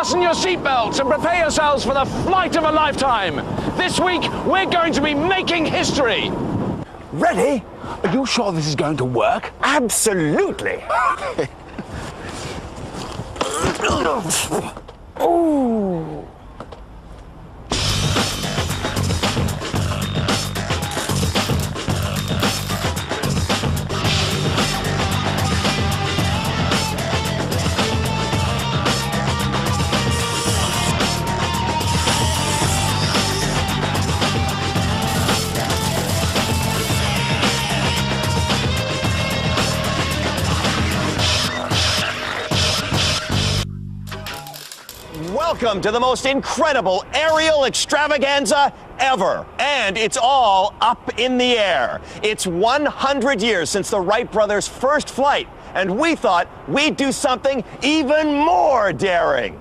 fasten your seatbelts and prepare yourselves for the flight of a lifetime. This week, we're going to be making history. Ready? Are you sure this is going to work? Absolutely. Ooh. Welcome to the most incredible aerial extravaganza ever. And it's all up in the air. It's 100 years since the Wright brothers' first flight, and we thought we'd do something even more daring.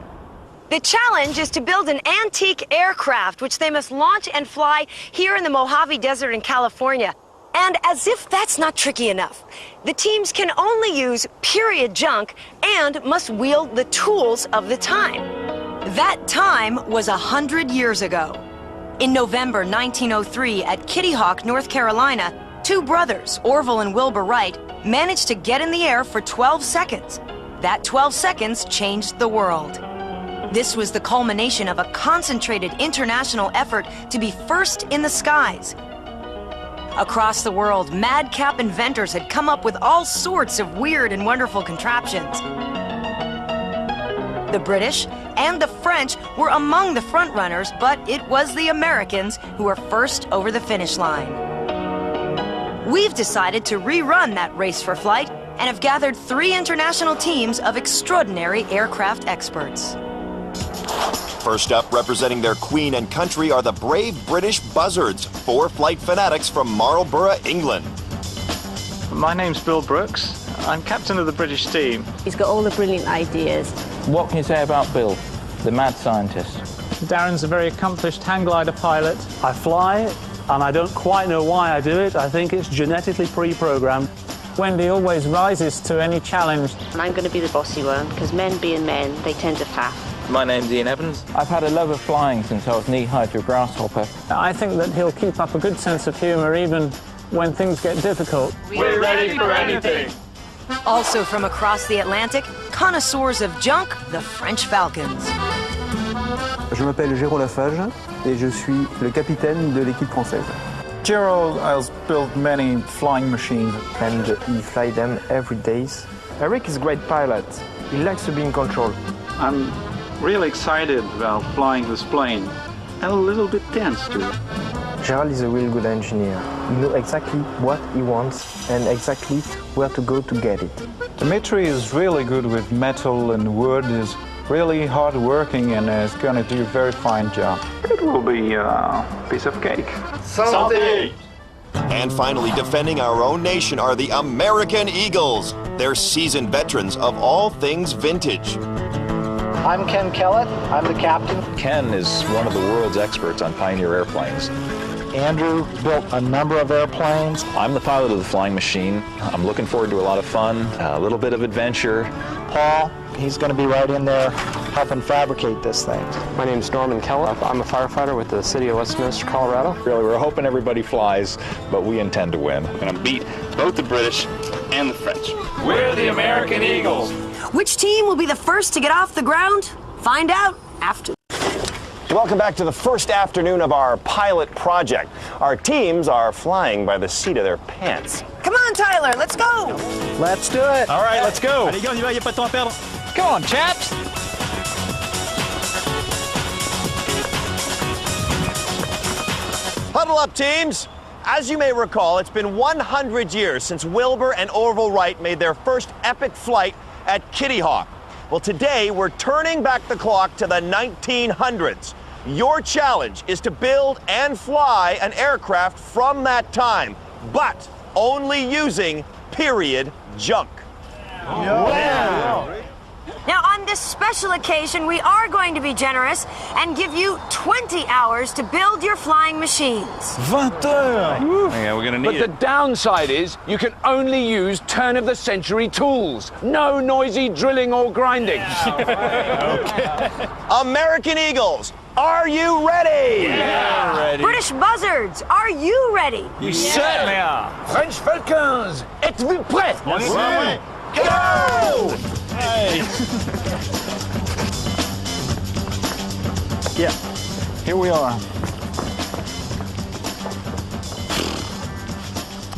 The challenge is to build an antique aircraft, which they must launch and fly here in the Mojave Desert in California. And as if that's not tricky enough, the teams can only use period junk and must wield the tools of the time. That time was 100 years ago. In November 1903 at Kitty Hawk, North Carolina, two brothers, Orville and Wilbur Wright, managed to get in the air for 12 seconds. That 12 seconds changed the world. This was the culmination of a concentrated international effort to be first in the skies. Across the world, madcap inventors had come up with all sorts of weird and wonderful contraptions. The British and the French were among the front runners, but it was the Americans who were first over the finish line. We've decided to rerun that race for flight and have gathered 3 international teams of extraordinary aircraft experts. First up, representing their queen and country, are the brave British Buzzards, 4 flight fanatics from Marlborough, England. My name's Bill Brooks. I'm captain of the British team. He's got all the brilliant ideas. What can you say about Bill, the mad scientist? Darren's a very accomplished hang glider pilot. I fly, and I don't quite know why I do it. I think it's genetically pre-programmed. Wendy always rises to any challenge. And I'm going to be the bossy one, because men being men, they tend to faff. My name's Ian Evans. I've had a love of flying since I was knee-high to a grasshopper. I think that he'll keep up a good sense of humour even when things get difficult. We're ready for anything. Also from across the Atlantic, connoisseurs of junk, the French Falcons. Je m'appelle Géraud Lafage et je suis le capitaine de l'équipe française. Gerald has built many flying machines and he flies them every day. Eric is a great pilot. He likes to be in control. I'm really excited about flying this plane and a little bit tense too. Gerald is a really good engineer. He knows exactly what he wants and exactly where to go to get it. Dimitri is really good with metal and wood, is really hard working and is going to do a very fine job. It will be a piece of cake. Something! And finally, defending our own nation are the American Eagles. They're seasoned veterans of all things vintage. I'm Ken Kellett. I'm the captain. Ken is one of the world's experts on Pioneer airplanes. Andrew built a number of airplanes. I'm the pilot of the flying machine. I'm looking forward to a lot of fun, a little bit of adventure. Paul, he's going to be right in there helping fabricate this thing. My name's Norman Kellett. I'm a firefighter with the city of Westminster, Colorado. Really, we're hoping everybody flies, but we intend to win. We're going to beat both the British and the French. We're the American Eagles. Which team will be the first to get off the ground? Find out after. Welcome back to the first afternoon of our pilot project. Our teams are flying by the seat of their pants. Come on, Tyler, let's go. Let's do it. All right, let's go. Allez, gars, on y va, y a pas de temps à perdre. Come on, chaps. Huddle up, teams. As you may recall, it's been 100 years since Wilbur and Orville Wright made their first epic flight at Kitty Hawk. Well, today we're turning back the clock to the 1900s. Your challenge is to build and fly an aircraft from that time, but only using period junk. Now, on this special occasion, we are going to be generous and give you 20 hours to build your flying machines. 20 heures! Yeah, we're gonna need But the downside is you can only use turn-of-the-century tools. No noisy drilling or grinding. American Eagles, are you ready? Yeah, ready. British buzzards, are you ready? We certainly are. French Falcons, êtes-vous prêts? Oui. Go! Hey. Yeah, here we are.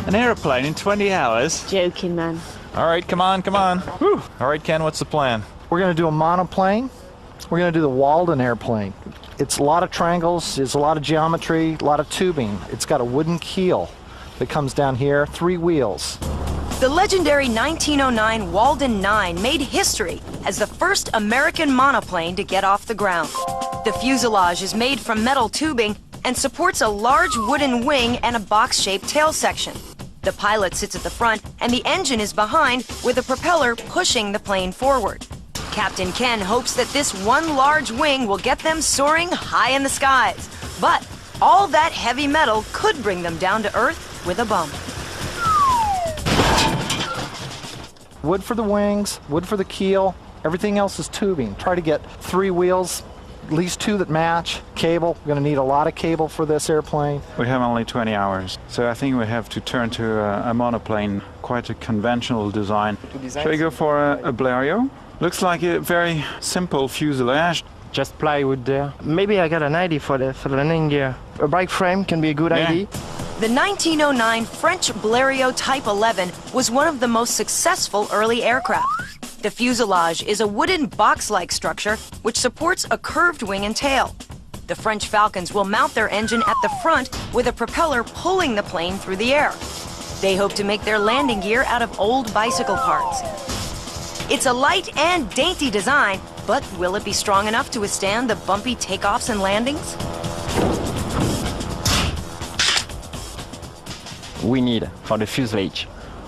An aeroplane in 20 hours? Joking, man. All right, come on, come on. Whew. All right, Ken, what's the plan? We're going to do a monoplane. We're going to do the Walden airplane. It's a lot of triangles, it's a lot of geometry, a lot of tubing. It's got a wooden keel that comes down here, 3 wheels. The legendary 1909 Walden 9 made history as the first American monoplane to get off the ground. The fuselage is made from metal tubing and supports a large wooden wing and a box-shaped tail section. The pilot sits at the front and the engine is behind with a propeller pushing the plane forward. Captain Ken hopes that this one large wing will get them soaring high in the skies. But all that heavy metal could bring them down to earth with a bump. Wood for the wings, wood for the keel, everything else is tubing. Try to get 3 wheels, at least 2 that match. Cable, we're going to need a lot of cable for this airplane. We have only 20 hours, so I think we have to turn to a monoplane, quite a conventional design. Shall we go for a Blériot? Looks like a very simple fuselage. Just plywood there. Maybe I got an idea for the landing gear. A bike frame can be a good idea. The 1909 French Blériot Type 11 was one of the most successful early aircraft. The fuselage is a wooden box-like structure which supports a curved wing and tail. The French Falcons will mount their engine at the front with a propeller pulling the plane through the air. They hope to make their landing gear out of old bicycle parts. It's a light and dainty design, but will it be strong enough to withstand the bumpy takeoffs and landings? We need, for the fuselage,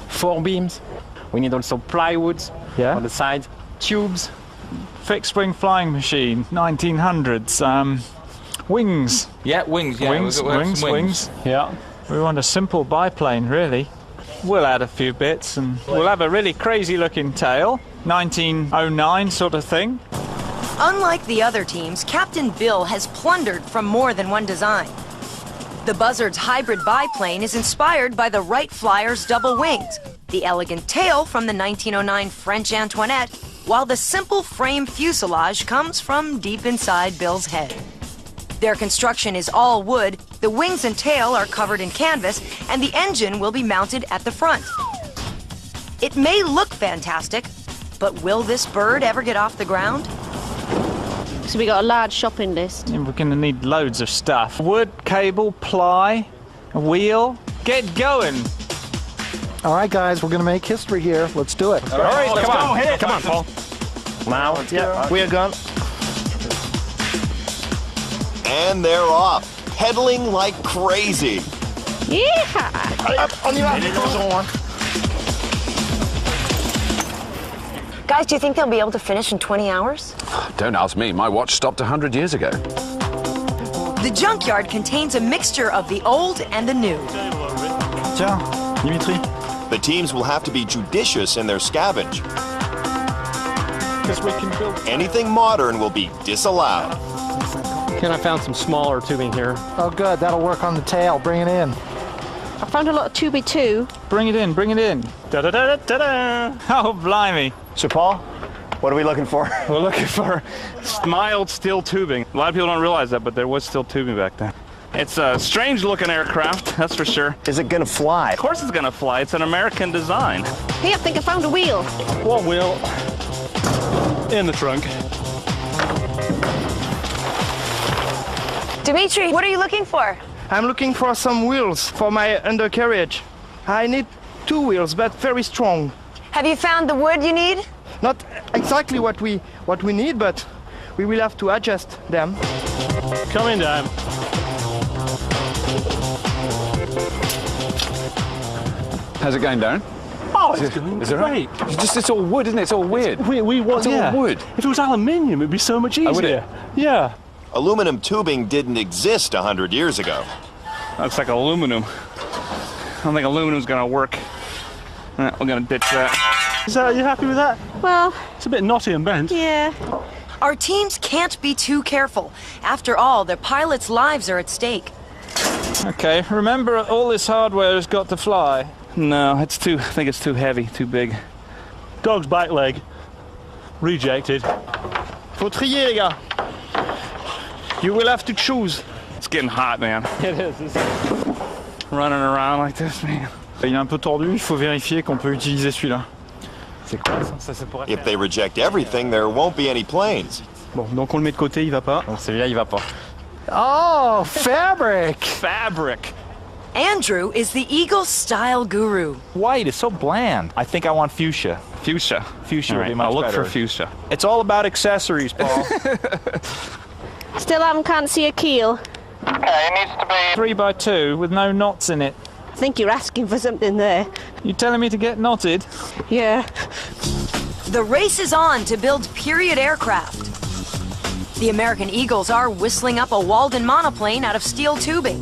4 beams. We need also plywood for the sides, tubes. Fixed-wing flying machine, 1900s. Wings. Yeah, wings. Yeah, Wings. Yeah. We want a simple biplane, really. We'll add a few bits and we'll have a really crazy-looking tail. 1909 sort of thing. Unlike the other teams, Captain Bill has plundered from more than one design. The Buzzard's hybrid biplane is inspired by the Wright Flyer's double wings, the elegant tail from the 1909 French Antoinette, while the simple frame fuselage comes from deep inside Bill's head. Their construction is all wood, the wings and tail are covered in canvas, and the engine will be mounted at the front. It may look fantastic, but will this bird ever get off the ground? So we got a large shopping list. And we're going to need loads of stuff. Wood, cable, ply, a wheel. Get going. All right, guys, we're going to make history here. Let's do it. All right, let's come go. on. Hit it. Come on, Paul. Now, we are gone. And they're off, pedaling like crazy. Yeah. On y va. Guys, do you think they'll be able to finish in 20 hours? Don't ask me. My watch stopped 100 years ago. The junkyard contains a mixture of the old and the new. Tiens, Dimitri. The teams will have to be judicious in their scavenge. Because we can build... Anything modern will be disallowed. Ken, I found some smaller tubing here. Oh, good. That'll work on the tail. Bring it in. I found a lot of tubing too. Bring it in, bring it in. Da-da-da-da-da-da. Oh, blimey. So, Paul, what are we looking for? We're looking for mild steel tubing. A lot of people don't realize that, but there was steel tubing back then. It's a strange-looking aircraft, that's for sure. Is it gonna fly? Of course it's gonna fly. It's an American design. Hey, I think I found a wheel. One wheel in the trunk. Dimitri, what are you looking for? I'm looking for some wheels for my undercarriage. I need 2 wheels, but very strong. Have you found the wood you need? Not exactly what we need, but we will have to adjust them. Come in, Dan. How's it going, Darren? Oh, it's going great. It's all wood, isn't it? It's all weird. It's all wood. If it was aluminium, it'd be so much easier. Oh, would it? Yeah. Aluminum tubing didn't exist 100 years ago. Looks like aluminum. I don't think aluminum's gonna work. We're gonna ditch that. So, are you happy with that? Well, it's a bit knotty and bent. Yeah. Our teams can't be too careful. After all, their pilots' lives are at stake. Okay, remember all this hardware has got to fly. No, I think it's too heavy, too big. Dog's back leg. Rejected. Faut trier, les gars. You will have to choose. It's getting hot, man. It is. Running around like this, man. Il est un peu tordu, il faut vérifier qu'on peut utiliser celui-là. C'est quoi ça? Ça c'est pour If they reject everything, there won't be any planes. Bon, donc on le met de côté, il va pas. Donc celui-là, il va pas. Oh, fabric! Fabric. Andrew is the Eagle style guru. White is so bland. I think I want fuchsia. Fuchsia. Fuchsia would be Right, much I'll look better. for fuchsia. It's all about accessories, Paul. Still can't see a keel. Okay, it needs to be 3x2 with no knots in it. I think you're asking for something there. You telling me to get knotted? Yeah. The race is on to build period aircraft. The American Eagles are whistling up a Walden monoplane out of steel tubing.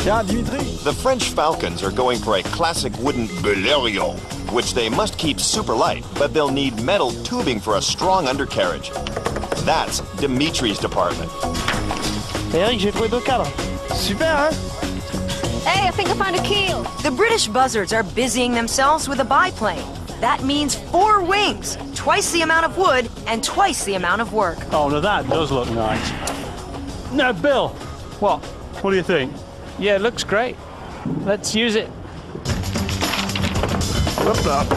The French Falcons are going for a classic wooden Blériot, which they must keep super light, but they'll need metal tubing for a strong undercarriage. That's Dimitri's department. Eric, j'ai trouvé deux cadres. Super, hein? Hey, I think I found a keel. The British buzzards are busying themselves with a biplane. That means 4 wings, twice the amount of wood, and twice the amount of work. Oh, no, that does look nice. Now, Bill. What? What do you think? Yeah, it looks great. Let's use it. Whoop up.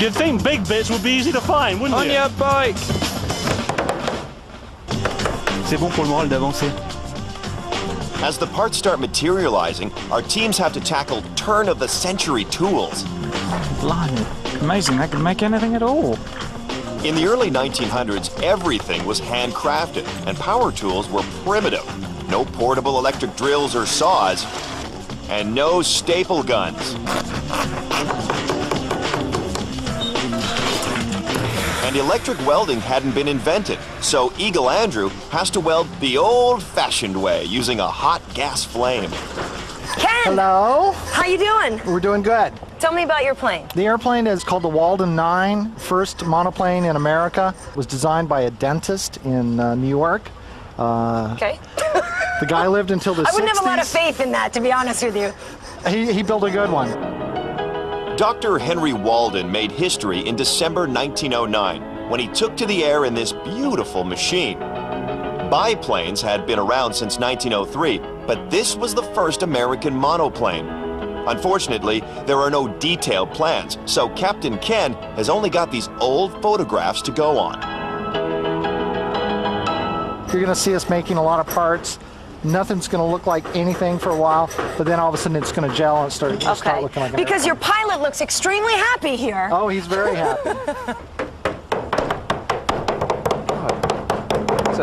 You'd think big bits would be easy to find, wouldn't On you? your bike. C'est bon pour le moral d'avancer. As the parts start materializing, our teams have to tackle turn-of-the-century tools. Blimey. Amazing, they can make anything at all. In the early 1900s, everything was handcrafted, and power tools were primitive. No portable electric drills or saws, and no staple guns. And electric welding hadn't been invented, so Eagle Andrew has to weld the old-fashioned way, using a hot gas flame. Ken! Hello? How you doing? We're doing good. Tell me about your plane. The airplane is called the Walden 9, first monoplane in America. It was designed by a dentist in New York. Okay. The guy lived until the 60s. I wouldn't have a lot of faith in that, to be honest with you. He built a good one. Dr. Henry Walden made history in December 1909 when he took to the air in this beautiful machine. Biplanes had been around since 1903, but this was the first American monoplane. Unfortunately, there are no detailed plans, so Captain Ken has only got these old photographs to go on. You're going to see us making a lot of parts. Nothing's going to look like anything for a while, but then all of a sudden it's going to gel and start looking like an Because airplane. your pilot looks extremely happy here. Oh, he's very happy. It's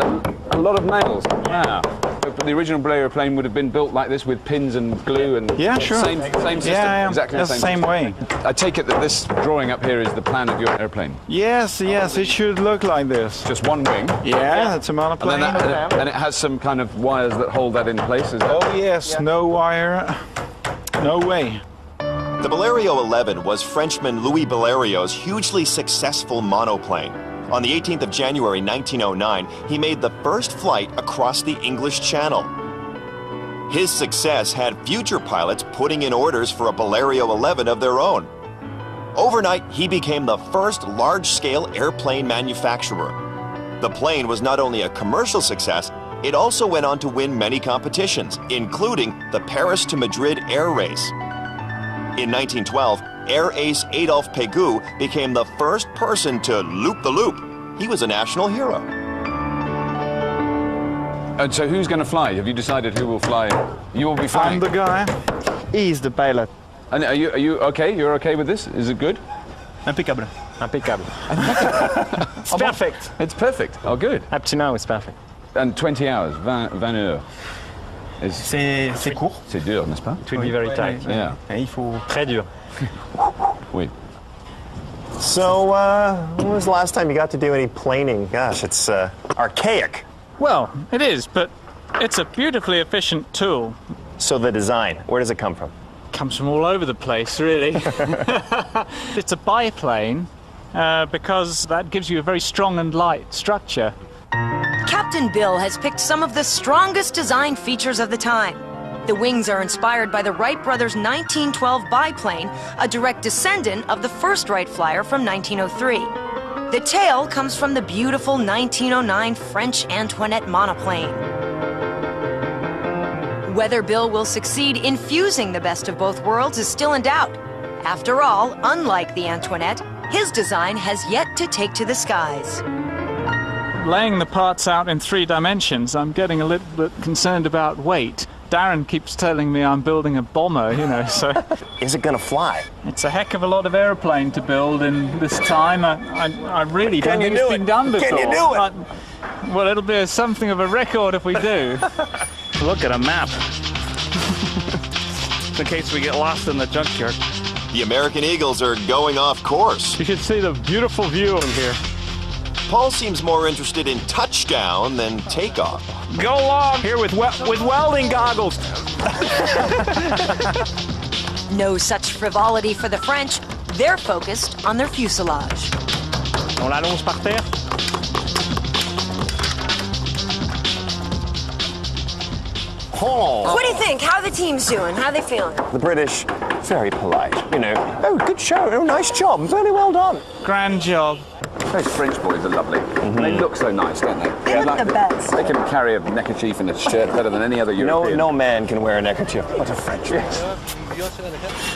a lot of nails. Wow. But the original Blériot plane would have been built like this with pins and glue and Yeah, sure. same system. Yeah, exactly that's the same way. I take it that this drawing up here is the plan of your airplane. Yes, it should look like this. Just one wing. Yeah, it's a monoplane. And it has some kind of wires that hold that in place. Oh yes, no wire, no way. The Blériot 11 was Frenchman Louis Blériot's hugely successful monoplane. On the 18th of January 1909, he made the first flight across the English Channel. His success had future pilots putting in orders for a Blériot 11 of their own. Overnight, he became the first large-scale airplane manufacturer. The plane was not only a commercial success, it also went on to win many competitions, including the Paris to Madrid air race. In 1912, air ace Adolphe Pégu became the first person to loop the loop. He was a national hero. And so who's going to fly? Have you decided who will fly? You will be flying. I'm the guy. He's the pilot. And are you okay? You're okay with this? Is it good? Impeccable. It's perfect. It's perfect. Oh, good. Up to now, it's perfect. And 20 hours, 20 heures. C'est court. C'est dur, n'est-ce pas? It will be very tight. Yeah. Et il faut... Très dur. Oui. So, when was the last time you got to do any planing? Gosh, it's archaic. Well, it is, but it's a beautifully efficient tool. So the design, where does it come from? Comes from all over the place, really. It's a biplane because that gives you a very strong and light structure. Captain Bill has picked some of the strongest design features of the time. The wings are inspired by the Wright brothers' 1912 biplane, a direct descendant of the first Wright Flyer from 1903. The tail comes from the beautiful 1909 French Antoinette monoplane. Whether Bill will succeed in fusing the best of both worlds is still in doubt. After all, unlike the Antoinette, his design has yet to take to the skies. Laying the parts out in 3 dimensions, I'm getting a little bit concerned about weight. Darren keeps telling me I'm building a bomber, you know, so... Is it gonna fly? It's a heck of a lot of airplane to build in this time. I really don't think it's been done before. Can you do it? Well, it'll be something of a record if we do. Look at a map. In case we get lost in the junkyard. The American Eagles are going off course. You should see the beautiful view from here. Paul seems more interested in touchdown than takeoff. Go along here with welding goggles. No such frivolity for the French. They're focused on their fuselage. On l'allonge par terre. Oh. What do you think? How are the teams doing? How are they feeling? The British, very polite. You know, oh, good show. Oh, nice job. Very well done. Grand job. Those French boys are lovely. They look so nice, don't they? They look the best. They can carry a neckerchief and a shirt better than any other European. No man can wear a neckerchief. What a French.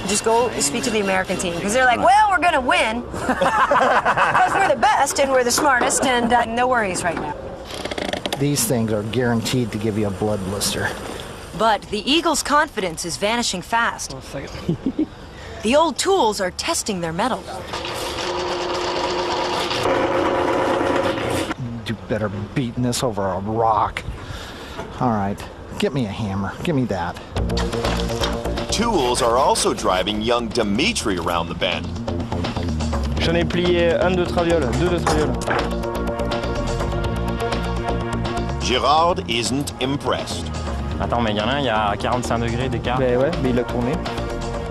Just go speak to the American team, because they're like, well, we're going to win. Because we're the best and we're the smartest, and no worries right now. These things are guaranteed to give you a blood blister. But the Eagles' confidence is vanishing fast. The old tools are testing their mettle. You better beating this over a rock. All right, get me a hammer. Give me that. Tools are also driving young Dimitri around the bend. J'en ai plié 1 de traviole, 2 de traviole. Girard isn't impressed. Attends, mais il y en a un, il y a 45 degrés d'écart. Mais ouais, mais il l'a tourné.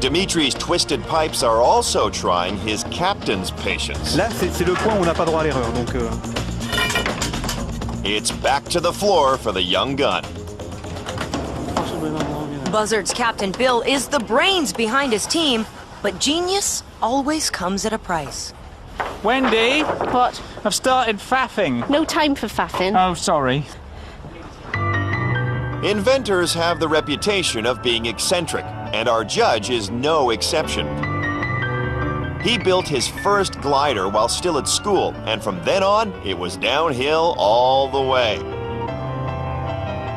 Dimitri's twisted pipes are also trying his captain's patience. Là, c'est le point où on n'a pas droit à l'erreur, donc... It's back to the floor for the young gun. Buzzard's Captain Bill is the brains behind his team, but genius always comes at a price. Wendy? What? I've started faffing. No time for faffing. Oh, sorry. Inventors have the reputation of being eccentric, and our judge is no exception. He built his first glider while still at school, and from then on, it was downhill all the way.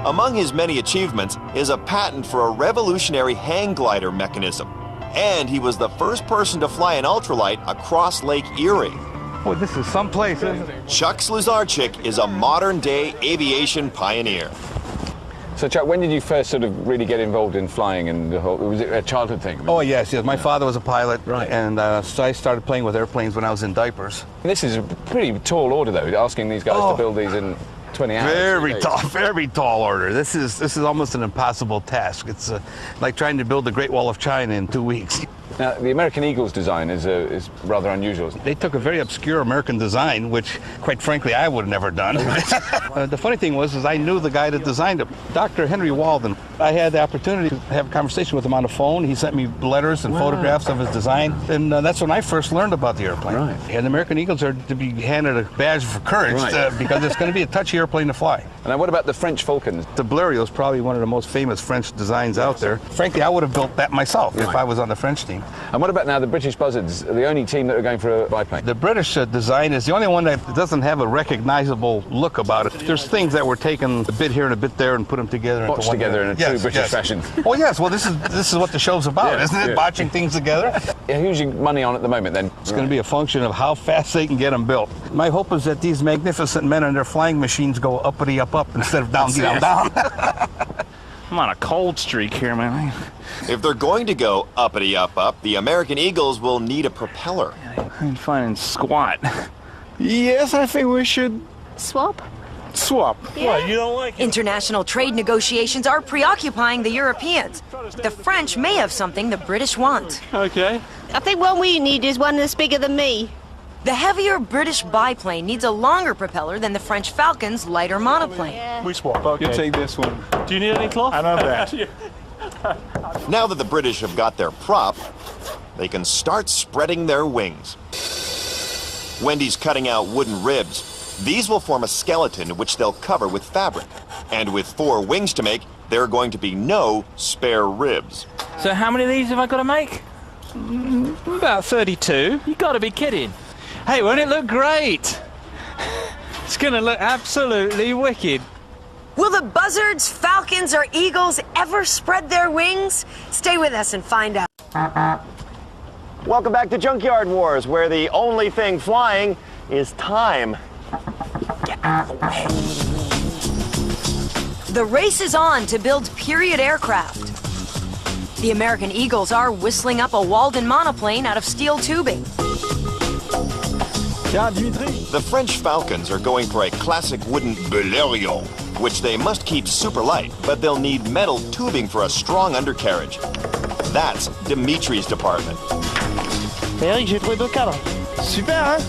Among his many achievements is a patent for a revolutionary hang glider mechanism. And he was the first person to fly an ultralight across Lake Erie. Well, this is someplace, isn't it? Chuck Sluzarczyk is a modern-day aviation pioneer. So, Chuck, when did you first sort of really get involved in flying and the whole, was it a childhood thing? Oh, yes. My father was a pilot, right. And so I started playing with airplanes when I was in diapers. This is a pretty tall order, though, asking these guys to build these in 20 hours. Very tall order. This is almost an impossible task. It's like trying to build the Great Wall of China in 2 weeks. Now, the American Eagle's design is rather unusual. They took a very obscure American design, which, quite frankly, I would have never done. The funny thing was I knew the guy that designed it, Dr. Henry Walden. I had the opportunity to have a conversation with him on the phone. He sent me letters and photographs of his design, and that's when I first learned about the airplane. Right. And the American Eagles are to be handed a badge for courage, because it's going to be a touchy airplane to fly. And now what about the French Falcons? The Blériot is probably one of the most famous French designs out there. Frankly, I would have built that myself if I was on the French team. And what about now the British Buzzards, the only team that are going for a biplane? The British design is the only one that doesn't have a recognizable look about it. There's things that were taken a bit here and a bit there and put them together. Botched together in a true British fashion. Oh yes, well this is what the show's about, isn't it? Botching things together. Who's your money on at the moment then? It's going to be a function of how fast they can get them built. My hope is that these magnificent men and their flying machines go uppity up instead of down down. I'm on a cold streak here, man. If they're going to go uppity up, the American Eagles will need a propeller. I'm finding squat. Yes, I think we should swap. Yeah. What, you don't like it? International trade negotiations are preoccupying the Europeans. The French may have something the British want. Okay. I think what we need is one that's bigger than me. The heavier British biplane needs a longer propeller than the French Falcon's lighter monoplane. Yeah. We swap, okay. You take this one. Do you need any cloth? I know that. Now that the British have got their prop, they can start spreading their wings. Wendy's cutting out wooden ribs. These will form a skeleton which they'll cover with fabric. And with 4 wings to make, there are going to be no spare ribs. So how many of these have I got to make? About 32. You got to be kidding. Hey, won't it look great? It's going to look absolutely wicked. Will the buzzards, falcons, or eagles ever spread their wings? Stay with us and find out. Welcome back to Junkyard Wars, where the only thing flying is time. Get out of the way. The race is on to build period aircraft. The American Eagles are whistling up a Walden monoplane out of steel tubing. The French Falcons are going for a classic wooden Blériot, which they must keep super light, but they'll need metal tubing for a strong undercarriage. That's Dimitri's department. Eric, j'ai trouvé 2 cadres. Super, hein?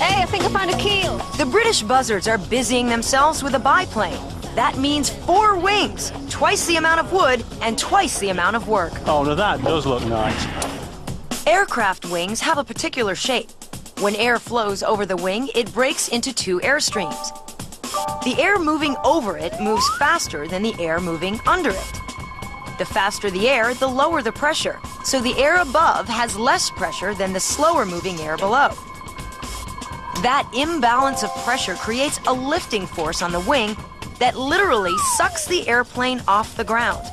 Hey, I think I found a keel. The British buzzards are busying themselves with a biplane. That means 4 wings, twice the amount of wood, and twice the amount of work. Oh, now that does look nice. Aircraft wings have a particular shape. When air flows over the wing, it breaks into 2 airstreams. The air moving over it moves faster than the air moving under it. The faster the air, the lower the pressure, so the air above has less pressure than the slower moving air below. That imbalance of pressure creates a lifting force on the wing that literally sucks the airplane off the ground.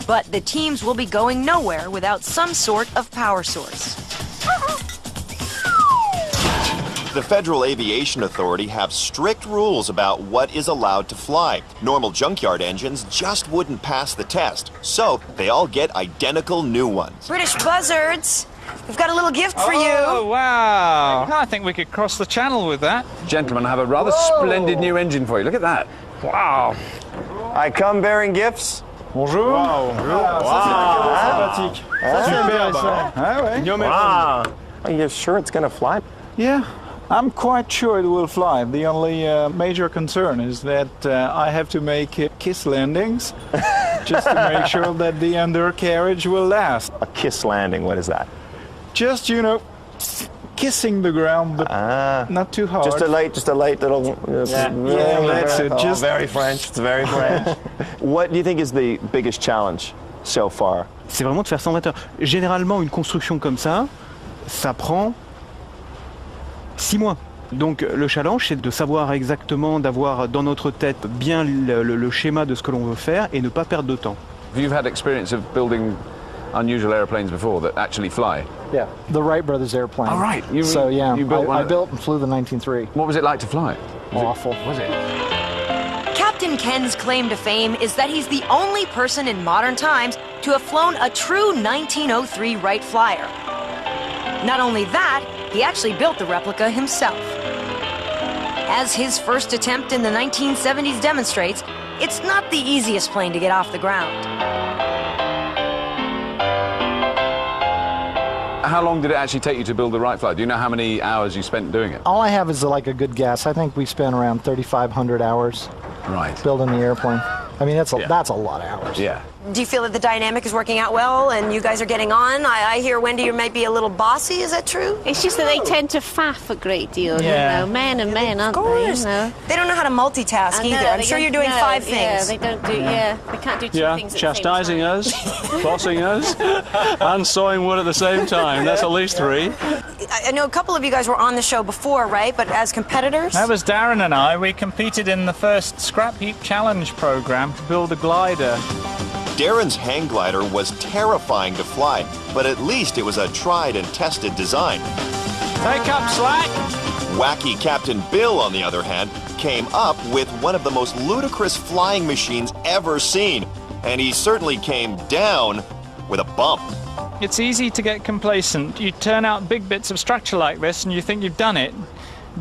But the teams will be going nowhere without some sort of power source. The Federal Aviation Authority have strict rules about what is allowed to fly. Normal junkyard engines just wouldn't pass the test, so they all get identical new ones. British buzzards, we've got a little gift for you. Oh, wow. I think we could cross the channel with that. Gentlemen, I have a rather splendid new engine for you. Look at that. Wow. I come bearing gifts. Bonjour. Wow. Sympathique. Superbe ça. Ah ouais. Wow. Are you sure it's going to fly? Yeah, I'm quite sure it will fly. The only major concern is that I have to make kiss landings just to make sure that the undercarriage will last. A kiss landing, what is that? Just, you know, kissing the ground, but not too hard. Just a light little... Yeah, that's it. Just very French. It's very French. What do you think is the biggest challenge so far? C'est vraiment de faire 120 heures. Généralement, une construction comme ça prend 6 mois. Donc le challenge, c'est de savoir exactement, d'avoir dans notre tête bien le schéma de ce que l'on veut faire et ne pas perdre de temps. You've had experience of building unusual airplanes before that actually fly? Yeah, the Wright brothers airplane. Oh, right. You built one? I built and flew the 1903. What was it like to fly? Awful. Was it? Captain Ken's claim to fame is that he's the only person in modern times to have flown a true 1903 Wright Flyer. Not only that, he actually built the replica himself. As his first attempt in the 1970s demonstrates, it's not the easiest plane to get off the ground. How long did it actually take you to build the Wright Flyer? Do you know how many hours you spent doing it? All I have is like a good guess. I think we spent around 3,500 hours building the airplane. I mean, that's a lot of hours. Yeah. Do you feel that the dynamic is working out well and you guys are getting on? I hear, Wendy, you might be a little bossy. Is that true? It's just that they tend to faff a great deal, you know. Men and men, aren't they? You know? They don't know how to multitask either. I'm sure you're doing 5 things. Yeah, they don't do, they can't do 2 things at the same chastising time. us, bossing us, and sawing wood at the same time. That's at least 3. I know a couple of you guys were on the show before, right? But as competitors? That was Darren and I. We competed in the first Scrap Heap Challenge program to build a glider. Darren's hang glider was terrifying to fly, but at least it was a tried and tested design. Take up slack. Wacky Captain Bill, on the other hand, came up with one of the most ludicrous flying machines ever seen. And he certainly came down with a bump. It's easy to get complacent. You turn out big bits of structure like this and you think you've done it.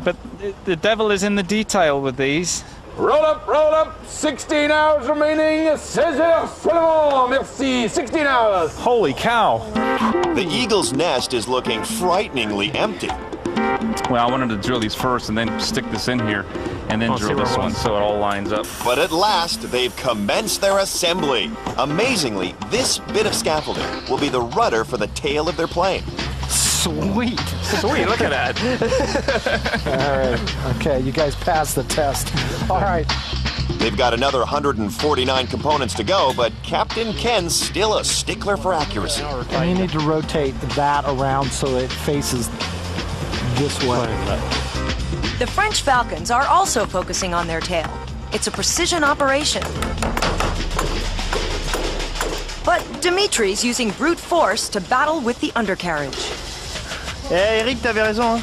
But the devil is in the detail with these. Roll up, 16 hours remaining, 16 heures seulement, merci, 16 hours. Holy cow. The eagle's nest is looking frighteningly empty. Well, I wanted to drill these first and then stick this in here and then drill this one so it all lines up. But at last, they've commenced their assembly. Amazingly, this bit of scaffolding will be the rudder for the tail of their plane. Sweet. Sweet, look at that. All right. Okay, you guys passed the test. All right. They've got another 149 components to go, but Captain Ken's still a stickler for accuracy. And you need to rotate that around so it faces this way. The French Falcons are also focusing on their tail. It's a precision operation. But Dimitri's using brute force to battle with the undercarriage. Eh Eric, t'avais raison. Hein.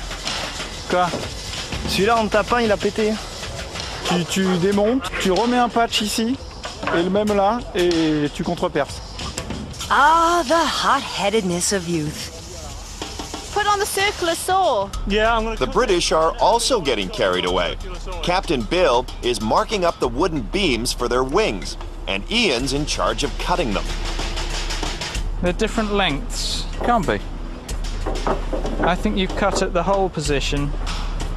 Quoi? Celui-là, en tapant, il a pété. Tu démontes, tu remets un patch ici, et le même là, et tu contreperces. Ah, the hot-headedness of youth. Put on the circular saw. Yeah, The British are also getting carried away. Captain Bill is marking up the wooden beams for their wings, and Ian's in charge of cutting them. They're different lengths. Can't be. I think you've cut at the hole position.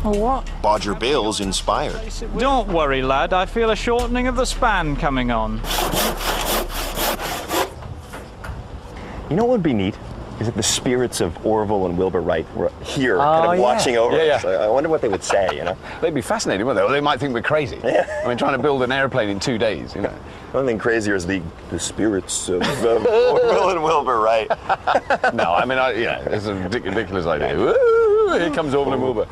Or what? Bodger Bill's inspired. Don't worry, lad. I feel a shortening of the span coming on. You know what would be neat? Is if the spirits of Orville and Wilbur Wright were here kind of watching over us. I wonder what they would say, you know? They'd be fascinated, wouldn't they? Or they might think we're crazy. Yeah. I mean, trying to build an airplane in 2 days, you know. The only thing crazier is the spirits of Orville and Wilbur Wright. No, I mean, it's a ridiculous idea. Woo, here comes Orville and Wilbur.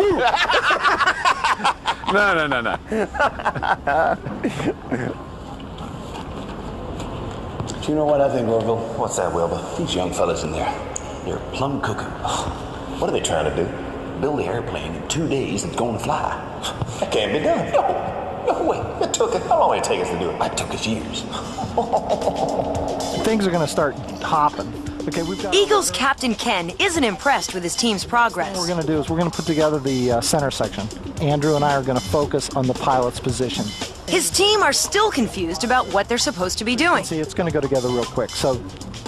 No. Do you know what I think, Orville? What's that, Wilbur? These young fellas in there, they're plumb cooking. What are they trying to do? Build the airplane in 2 days and it's going to fly. That can't be done. No way. How long did it take us to do it? It took us years. Things are going to start hopping. Okay, we've got... Eagles Captain Ken isn't impressed with his team's progress. What we're going to do is we're going to put together the center section. Andrew and I are going to focus on the pilot's position. His team are still confused about what they're supposed to be doing. See, it's going to go together real quick, so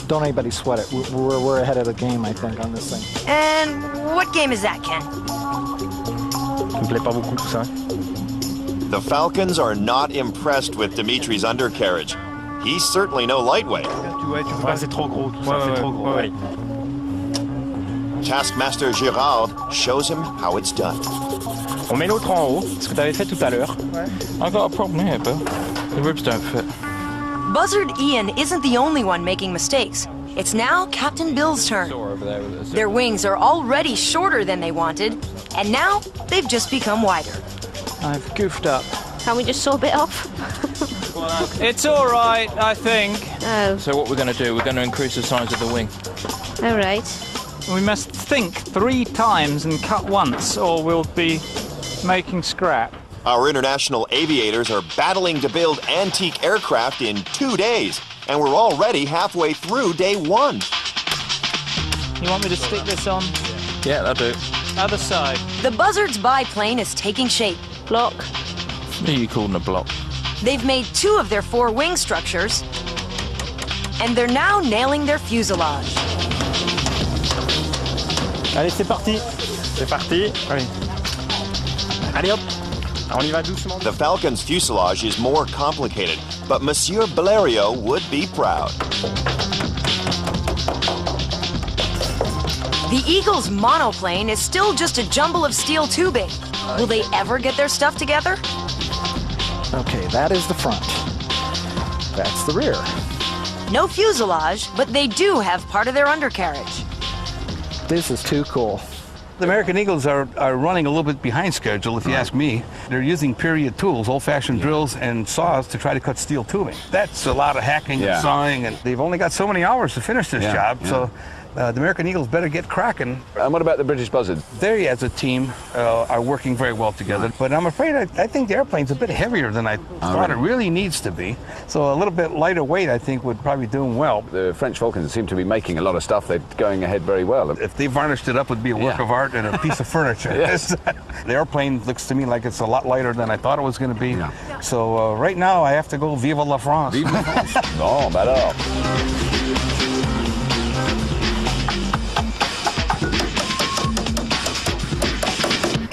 don't anybody sweat it. We're ahead of the game, I think, on this thing. And what game is that, Ken? Ça me plaît pas beaucoup tout ça. The Falcons are not impressed with Dimitri's undercarriage. He's certainly no lightweight. Ouais, c'est trop gros, tout ça, c'est trop gros. Ouais. Taskmaster Girard shows him how it's done. On met l'autre en haut, ce que tu avais fait tout à l'heure. I've got a problem here, Bill. The ribs don't fit. Buzzard Ian isn't the only one making mistakes. It's now Captain Bill's turn. Their wings are already shorter than they wanted, and now they've just become wider. I've goofed up. Can we just saw a bit off? It's all right, I think. Oh. So what we're going to do, we're going to increase the size of the wing. All right. We must think 3 times and cut once, or we'll be making scrap. Our international aviators are battling to build antique aircraft in 2 days, and we're already halfway through day 1. You want me to stick this on? Yeah, that'll do. Other side. The Buzzard's biplane is taking shape. Block. What are you calling a block? They've made 2 of their 4 wing structures, and they're now nailing their fuselage. Allez, c'est parti. C'est parti. Allez. Allez hop. On y va doucement. The Falcon's fuselage is more complicated, but Monsieur Bellerio would be proud. The Eagle's monoplane is still just a jumble of steel tubing. Will they ever get their stuff together? Okay, that is the front. That's the rear. No fuselage, but they do have part of their undercarriage. This is too cool. The American Eagles are running a little bit behind schedule, if you ask me. They're using period tools, old-fashioned drills and saws to try to cut steel tubing. That's a lot of hacking and sawing, and they've only got so many hours to finish this job, so the American Eagles better get cracking. And what about the British Buzzards? They, as a team, are working very well together. But I'm afraid I think the airplane's a bit heavier than I thought it really needs to be. So a little bit lighter weight, I think, would probably do them well. The French Falcons seem to be making a lot of stuff. They're going ahead very well. If they varnished it up, it would be a work of art and a piece of furniture. The airplane looks to me like it's a lot lighter than I thought it was going to be. So right now, I have to go Vive la France. Vive la France. Bon, bah alors.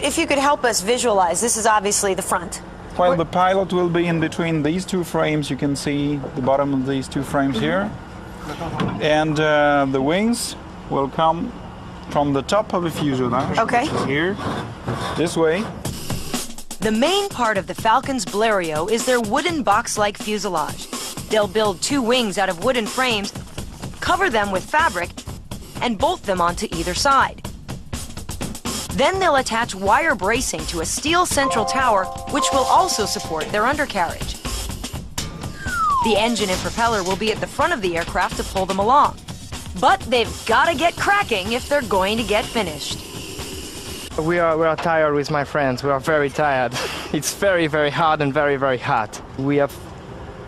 If you could help us visualize, this is obviously the front. Well, the pilot will be in between these two frames. You can see the bottom of these two frames here. And the wings will come from the top of the fuselage. Okay. Here, this way. The main part of the Falcon's Blériot is their wooden box-like fuselage. They'll build two wings out of wooden frames, cover them with fabric, and bolt them onto either side. Then they'll attach wire bracing to a steel central tower, which will also support their undercarriage. The engine and propeller will be at the front of the aircraft to pull them along. But they've got to get cracking if they're going to get finished. We are tired with my friends. We are very tired. It's very, very hard and very, very hot. We have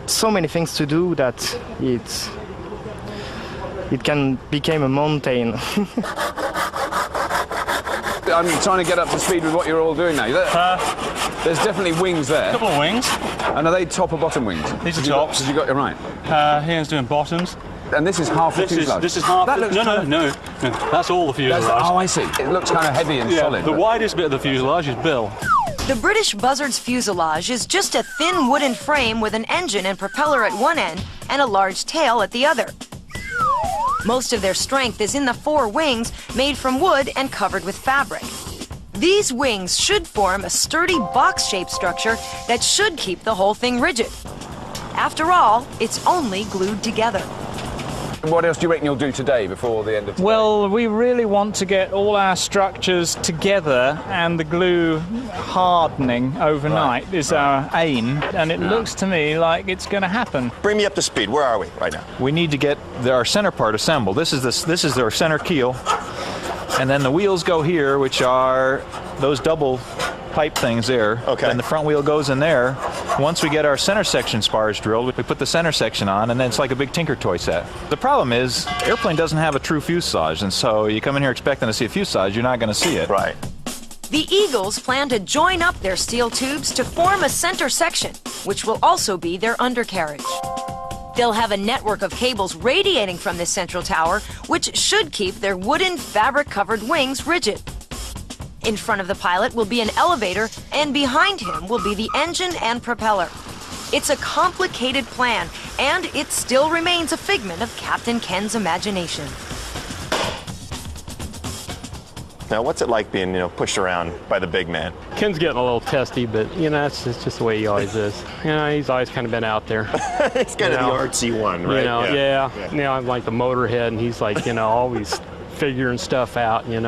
so many things to do that it can become a mountain. I'm trying to get up to speed with what you're all doing now. There's definitely wings there. A couple of wings. And are they top or bottom wings? These are tops. Have you got it right? Here's doing bottoms. And this is half the fuselage? This is half. That looks no. That's all the fuselage. Oh, I see. It looks kind of heavy and solid. The widest bit of the fuselage is Bill. The British Buzzard's fuselage is just a thin wooden frame with an engine and propeller at one end and a large tail at the other. Most of their strength is in the four wings made from wood and covered with fabric. These wings should form a sturdy box-shaped structure that should keep the whole thing rigid. After all, it's only glued together. What else do you reckon you'll do today before the end of today? Well, we really want to get all our structures together and the glue hardening overnight is our aim, and it looks to me like it's going to happen. Bring me up to speed. Where are we right now? We need to get our center part assembled. This is our center keel, and then the wheels go here, which are those double pipe things there. Okay. And the front wheel goes in there. Once we get our center section spars drilled, we put the center section on, and then it's like a big Tinker Toy set. The problem is, airplane doesn't have a true fuselage, and so you come in here expecting to see a fuselage, you're not going to see it. Right. The Eagles plan to join up their steel tubes to form a center section, which will also be their undercarriage. They'll have a network of cables radiating from this central tower, which should keep their wooden fabric-covered wings rigid. In front of the pilot will be an elevator, and behind him will be the engine and propeller. It's a complicated plan, and it still remains a figment of Captain Ken's imagination. Now, what's it like being, pushed around by the big man? Ken's getting a little testy, but, it's just the way he always is. He's always kind of been out there. He's kind of the artsy one, right? I'm like the motorhead, and he's like, always figuring stuff out, and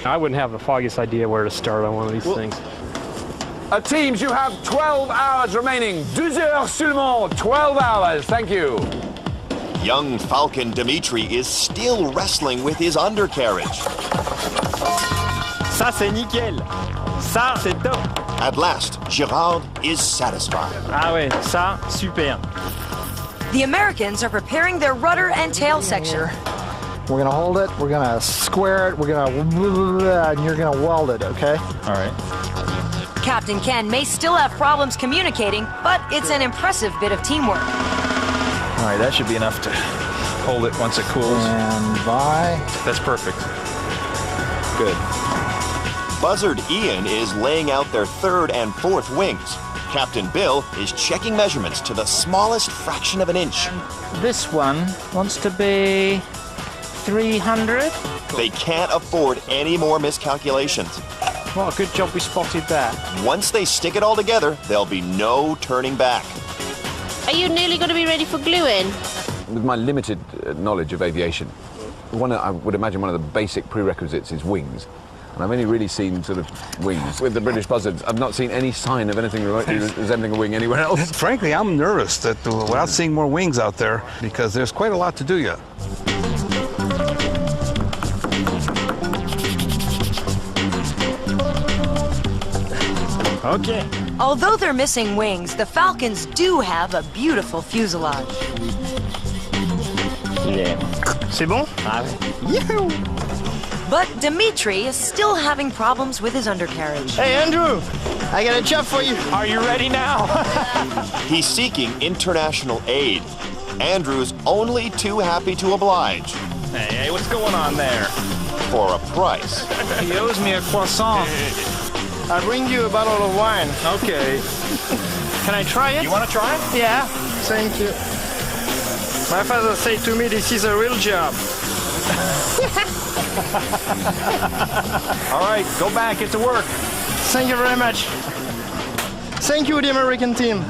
I wouldn't have the foggiest idea where to start on one of these things. Teams, you have 12 hours remaining. 12 heures seulement. 12 hours. Thank you. Young Falcon Dimitri is still wrestling with his undercarriage. Ça, c'est nickel. Ça, c'est top. At last, Girard is satisfied. Ah ouais, ça, super. The Americans are preparing their rudder and tail section. We're going to hold it, we're going to square it, we're going to, and you're going to weld it, okay? All right. Captain Ken may still have problems communicating, but it's an impressive bit of teamwork. All right, that should be enough to hold it once it cools. And by. That's perfect. Good. Buzzard Ian is laying out their third and fourth wings. Captain Bill is checking measurements to the smallest fraction of an inch. This one wants to be 300. They can't afford any more miscalculations. What a good job we spotted that. Once they stick it all together, there'll be no turning back. Are you nearly going to be ready for gluing? With my limited knowledge of aviation, I would imagine one of the basic prerequisites is wings. And I've only really seen sort of wings. With the British buzzards, I've not seen any sign of anything remotely resembling a wing anywhere else. Frankly, I'm nervous that without seeing more wings out there, because there's quite a lot to do yet. Okay. Although they're missing wings, the Falcons do have a beautiful fuselage. Yeah. C'est bon? Yahoo! But Dimitri is still having problems with his undercarriage. Hey, Andrew! I got a job for you. Are you ready now? He's seeking international aid. Andrew's only too happy to oblige. Hey, what's going on there? For a price. He owes me a croissant. I'll bring you a bottle of wine. Okay. Can I try it? You want to try it? Yeah. Thank you. My father said to me, this is a real job. All right, go back, get to work. Thank you very much. Thank you, the American team.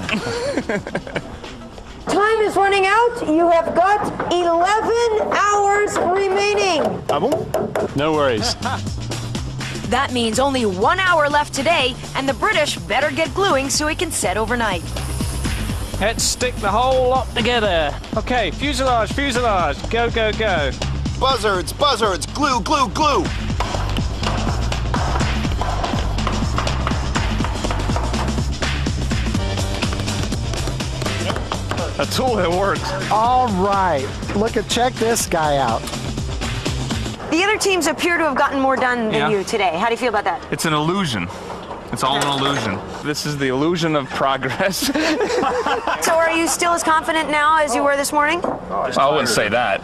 Time is running out. You have got 11 hours remaining. Ah bon? No worries. That means only 1 hour left today, and the British better get gluing so it can set overnight. Let's stick the whole lot together. Okay, fuselage, fuselage. Go, go, go. Buzzards, buzzards, glue, glue, glue. A tool that works. All right, check this guy out. The other teams appear to have gotten more done than you today. How do you feel about that? It's an illusion. It's all an illusion. This is the illusion of progress. So are you still as confident now as you were this morning? I wouldn't say that.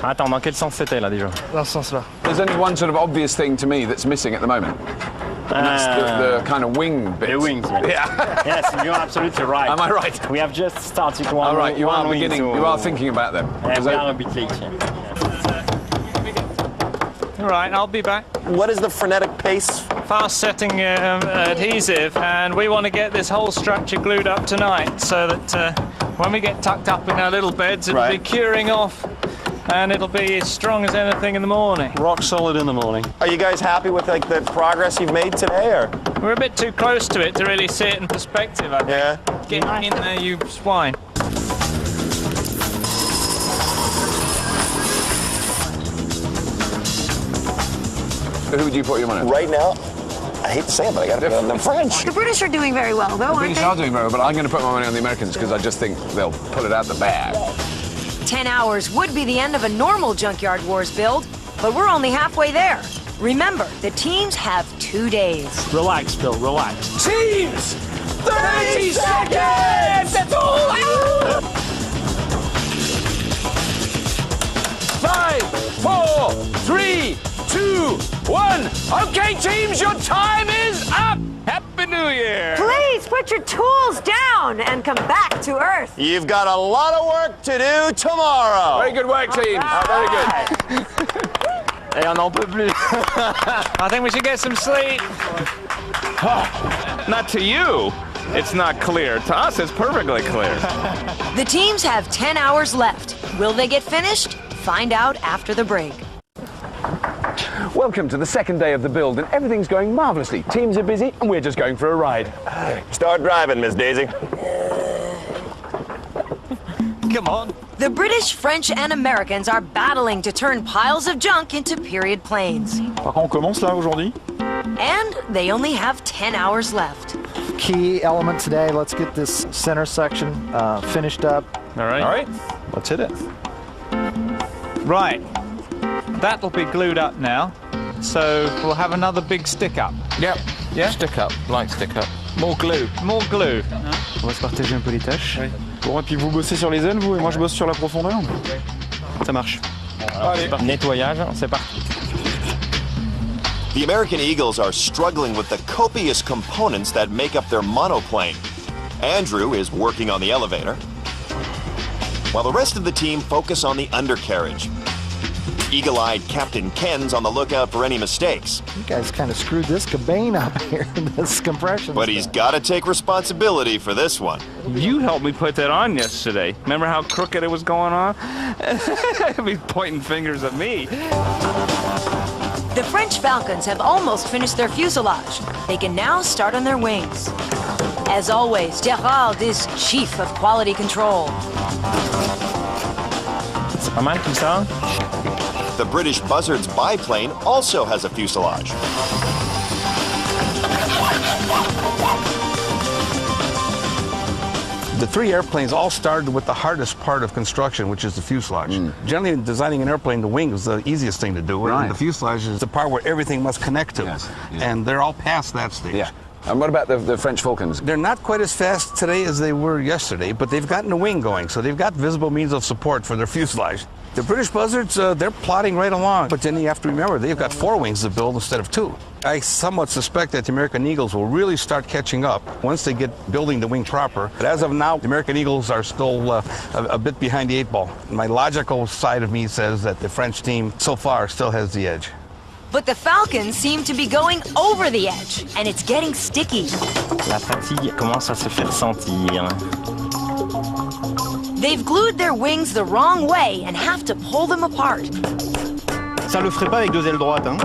Attends, dans quel sens c'était là déjà? Dans ce sens-là. There's only one sort of obvious thing to me that's missing at the moment. And that's the kind of wing bit. The wings, yeah. Yes, you're absolutely right. Am I right? We have just started one. All right, you are wing, beginning. so You are thinking about them. we are a bit late. All right, I'll be back. What is the frenetic pace? Fast setting adhesive, and we want to get this whole structure glued up tonight so that when we get tucked up in our little beds, it'll be curing off. And it'll be as strong as anything in the morning. Rock solid in the morning. Are you guys happy with like the progress you've made today, or? We're a bit too close to it to really see it in perspective, I think. Yeah. Get in there, you swine. Who would you put your money on? Right now, I hate to say it, but I got to put on the French. The British are doing very well, though, The aren't British they? are doing very well, but I'm going to put my money on the Americans because I just think they'll pull it out the bag. 10 hours would be the end of a normal Junkyard Wars build, but we're only halfway there. Remember, the teams have 2 days. Relax, Bill, relax. Teams! 30 seconds! That's all! 5, 4, 3, 2, 1. Okay, teams, your time is up! Happy New Year! Please put your tools down and come back to Earth. You've got a lot of work to do tomorrow. Very good work, teams. Very good. Et on n'en peut plus. I think we should get some sleep. Not to you. It's not clear. To us, it's perfectly clear. The teams have 10 hours left. Will they get finished? Find out after the break. Welcome to the second day of the build, and everything's going marvelously. Teams are busy, and we're just going for a ride. Start driving, Miss Daisy. Come on. The British, French, and Americans are battling to turn piles of junk into period planes. Par contre, on commence là aujourd'hui. And they only have 10 hours left. Key element today, let's get this center section finished up. All right. All right, let's hit it. Right. That'll be glued up now. So we'll have another big stick up. Yep. Yeah? Stick up, light stick up. More glue. More glue. On va se partager un peu les tâches. Bon, et puis vous bossez sur les ailes, vous, et moi je bosse sur la profondeur. Ça marche. Allez. Nettoyage, c'est parti. The American Eagles are struggling with the copious components that make up their monoplane. Andrew is working on the elevator, while the rest of the team focus on the undercarriage. Eagle-eyed Captain Ken's on the lookout for any mistakes. You guys kind of screwed this cabane up here, this compression. But he's got to take responsibility for this one. You helped me put that on yesterday. Remember how crooked it was going on? He's pointing fingers at me. The French Falcons have almost finished their fuselage. They can now start on their wings. As always, Gerard is chief of quality control. C'est pas mal tout ça. The British Buzzards biplane also has a fuselage. The three airplanes all started with the hardest part of construction, which is the fuselage. Generally, in designing an airplane, the wing is the easiest thing to do. Right. The fuselage is the part where everything must connect to. Yes. And they're all past that stage. Yeah. And what about the French Falcons? They're not quite as fast today as they were yesterday, but they've gotten a wing going, so they've got visible means of support for their fuselage. The British Buzzards, they're plodding right along, but then you have to remember, they've got 4 wings to build instead of 2. I somewhat suspect that the American Eagles will really start catching up once they get building the wing proper. But as of now, the American Eagles are still a bit behind the 8 ball. My logical side of me says that the French team so far still has the edge. But the Falcons seem to be going over the edge, and it's getting sticky. La fatigue commence à se faire sentir. They've glued their wings the wrong way and have to pull them apart. Ça le ferait pas avec 2 ailes droites, hein.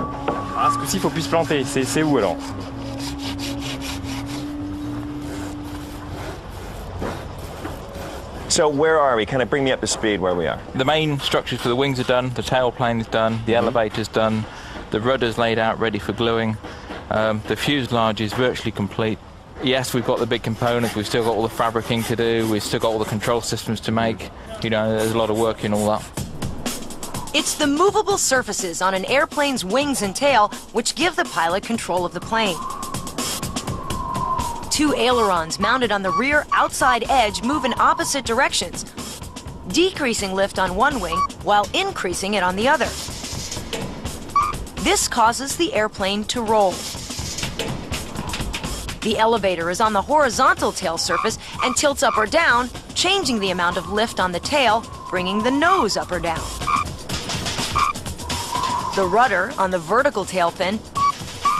Ah, ce coup-ci, il faut plus se planter. C'est où alors? So where are we? Kind of bring me up to speed where we are. The main structures for the wings are done, the tailplane is done, the elevator's done, the rudder's laid out ready for gluing, the fuselage is virtually complete. Yes, we've got the big components, we've still got all the fabricing to do, we've still got all the control systems to make. You know, there's a lot of work in all that. It's the movable surfaces on an airplane's wings and tail which give the pilot control of the plane. 2 ailerons mounted on the rear outside edge move in opposite directions, decreasing lift on one wing while increasing it on the other. This causes the airplane to roll. The elevator is on the horizontal tail surface and tilts up or down, changing the amount of lift on the tail, bringing the nose up or down. The rudder on the vertical tail fin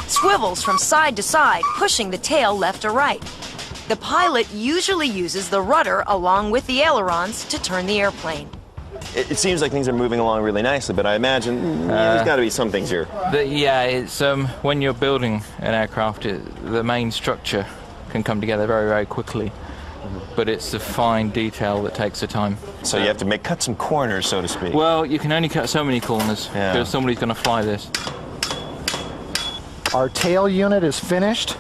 swivels from side to side, pushing the tail left or right. The pilot usually uses the rudder along with the ailerons to turn the airplane. It seems like things are moving along really nicely, but I imagine there's got to be some things here. Yeah, it's when you're building an aircraft, the main structure can come together very, very quickly. But it's the fine detail that takes the time. So you have to cut some corners, so to speak. Well, you can only cut so many corners because somebody's going to fly this. Our tail unit is finished.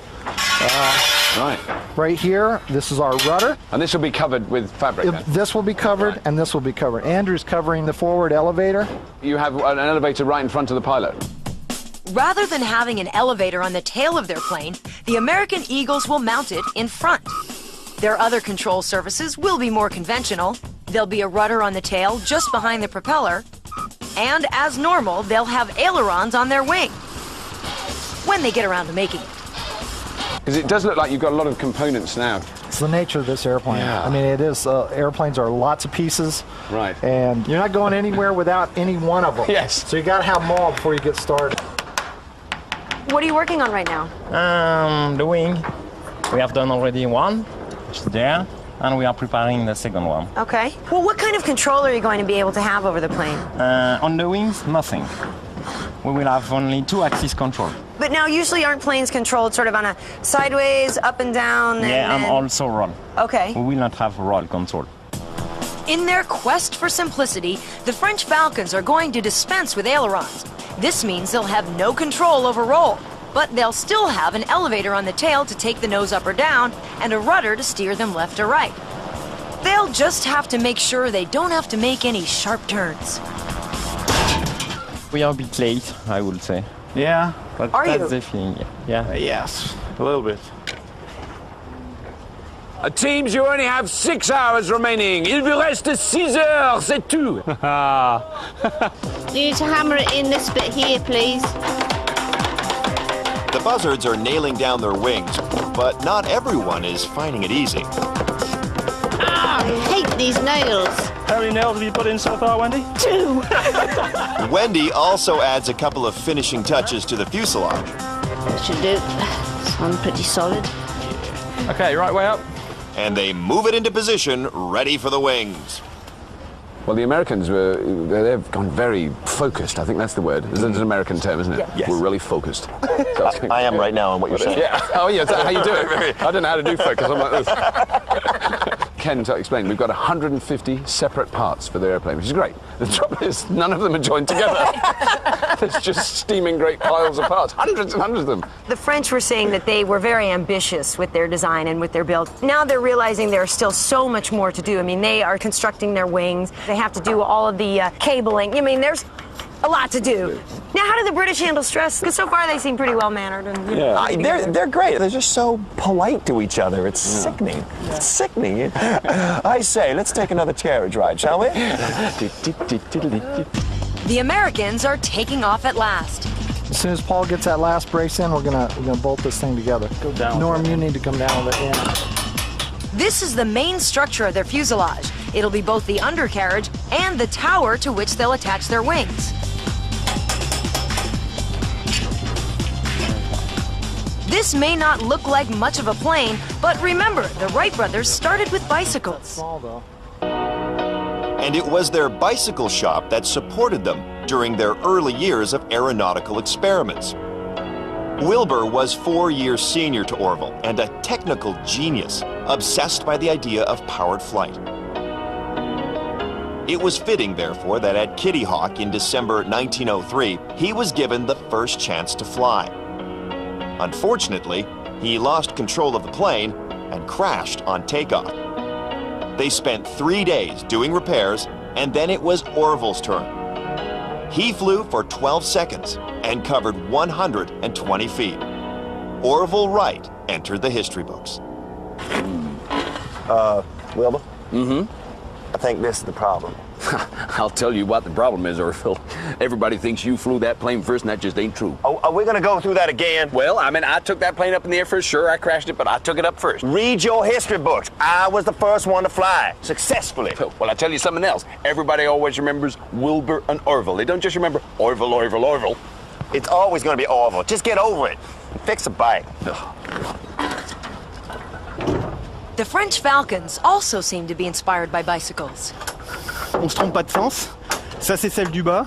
Right here, this is our rudder. And this will be covered with fabric then? This will be covered, and this will be covered. Andrew's covering the forward elevator. You have an elevator right in front of the pilot. Rather than having an elevator on the tail of their plane, the American Eagles will mount it in front. Their other control surfaces will be more conventional. There'll be a rudder on the tail just behind the propeller. And as normal, they'll have ailerons on their wing when they get around to making it. Because it does look like you've got a lot of components now. It's the nature of this airplane. Yeah. I mean, it is, airplanes are lots of pieces. Right. And you're not going anywhere without any one of them. Yes. So you got to have them all before you get started. What are you working on right now? The wing. We have done already one, which is there, and we are preparing the second one. Okay. Well, what kind of control are you going to be able to have over the plane? On the wings, nothing. We will have only 2-axis control. But now, usually aren't planes controlled sort of on a sideways, up and down? And also roll. Okay. We will not have roll control. In their quest for simplicity, the French Falcons are going to dispense with ailerons. This means they'll have no control over roll, but they'll still have an elevator on the tail to take the nose up or down and a rudder to steer them left or right. They'll just have to make sure they don't have to make any sharp turns. We are a bit late, I would say. Yeah. But Are that's you? the thing. Yeah. Yes. A little bit. Teams, you only have 6 hours remaining. Il vous reste 6 heures, c'est tout. You need to hammer it in this bit here, please. The Buzzards are nailing down their wings, but not everyone is finding it easy. I hate these nails. How many nails have you put in so far, Wendy? 2. Wendy also adds a couple of finishing touches to the fuselage. Should do. This one pretty solid. Okay, right way up. And they move it into position, ready for the wings. Well, the Americans they've gone very focused. I think that's the word. It's an American term, isn't it? Yes. We're really focused. I am right now on what you're saying. Yeah. Oh, yeah. Is that how you do it? I don't know how to do focus. I'm like this. Ken explained, we've got 150 separate parts for the airplane, which is great. The trouble is, none of them are joined together. There's just steaming great piles of parts, hundreds and hundreds of them. The French were saying that they were very ambitious with their design and with their build. Now they're realizing there's still so much more to do. I mean, they are constructing their wings. They have to do all of the cabling. I mean, there's a lot to do. Now, how do the British handle stress? Because so far they seem pretty well-mannered. And, They're great. They're just so polite to each other. It's sickening. It's sickening. I say, let's take another carriage ride, shall we? The Americans are taking off at last. As soon as Paul gets that last brace in, we're gonna bolt this thing together. Go down. Norm, you need to come down with it. Yeah. This is the main structure of their fuselage. It'll be both the undercarriage and the tower to which they'll attach their wings. This may not look like much of a plane, but remember, the Wright brothers started with bicycles. And it was their bicycle shop that supported them during their early years of aeronautical experiments. Wilbur was 4 years senior to Orville and a technical genius, obsessed by the idea of powered flight. It was fitting, therefore, that at Kitty Hawk in December 1903, he was given the first chance to fly. Unfortunately, he lost control of the plane and crashed on takeoff. They spent 3 days doing repairs, and then it was Orville's turn. He flew for 12 seconds and covered 120 feet. Orville Wright entered the history books. Wilbur? Mm-hmm. I think this is the problem. I'll tell you what the problem is, Orville. Everybody thinks you flew that plane first, and that just ain't true. Oh, are we going to go through that again? Well, I mean, I took that plane up in the air first. Sure, I crashed it, but I took it up first. Read your history books. I was the first one to fly, successfully. Well, I'll tell you something else. Everybody always remembers Wilbur and Orville. They don't just remember Orville, Orville, Orville. It's always going to be Orville. Just get over it. Fix a bike. The French Falcons also seem to be inspired by bicycles. On se trompe pas de sens. Ça, c'est celle du bas.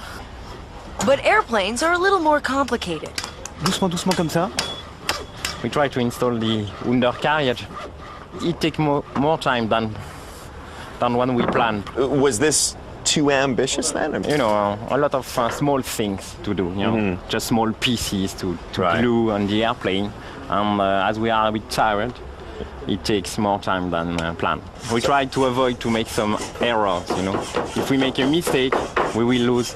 But airplanes are a little more complicated. Doucement, doucement comme ça. We try to install the undercarriage. It takes more time than when we planned. Was this too ambitious then? You know, a lot of small things to do, you know, just small pieces to glue on the airplane. And as we are a bit tired, it takes more time than planned. We try to avoid to make some errors, you know. If we make a mistake, we will lose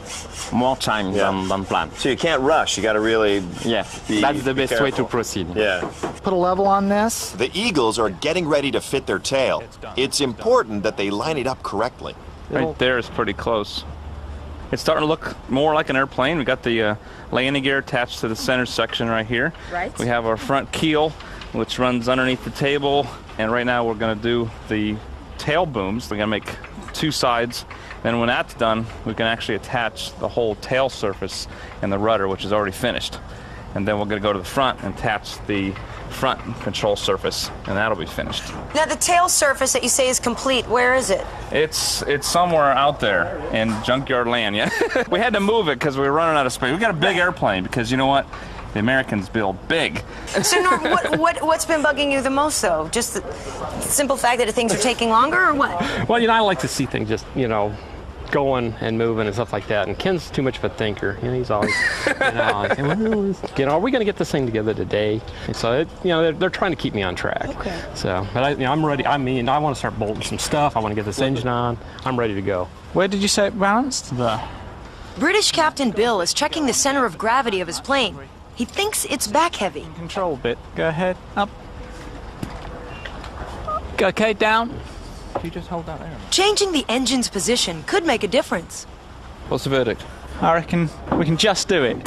more time than planned. So you can't rush, you got to really that's the best way to proceed. Yeah. Put a level on this. The Eagles are getting ready to fit their tail. It's important that they line it up correctly. Right there is pretty close. It's starting to look more like an airplane. We got the landing gear attached to the center section right here. Right. We have our front keel, which runs underneath the table, and right now we're going to do the tail booms. We're going to make 2 sides. Then when that's done, we can actually attach the whole tail surface and the rudder, which is already finished. And then we're going to go to the front and attach the front control surface, and that'll be finished. Now, the tail surface that you say is complete, where is it? It's somewhere out there in junkyard land, yeah. We had to move it because we were running out of space. We got a big airplane because, you know what? The Americans build big. So, Norm, what's been bugging you the most, though? Just the simple fact that things are taking longer, or what? Well, you know, I like to see things just, you know, going and moving and stuff like that. And Ken's too much of a thinker. You know, he's always, you know, are we going to get this thing together today? And so, you know, they're trying to keep me on track. Okay. So, but I'm ready. I mean, I want to start bolting some stuff. I want to get this engine on. I'm ready to go. Where did you say it balanced? British Captain Bill is checking the center of gravity of his plane. He thinks it's back heavy. Control bit. Go ahead. Up. Okay, down. You just hold that there. Changing the engine's position could make a difference. What's the verdict? I reckon we can just do it.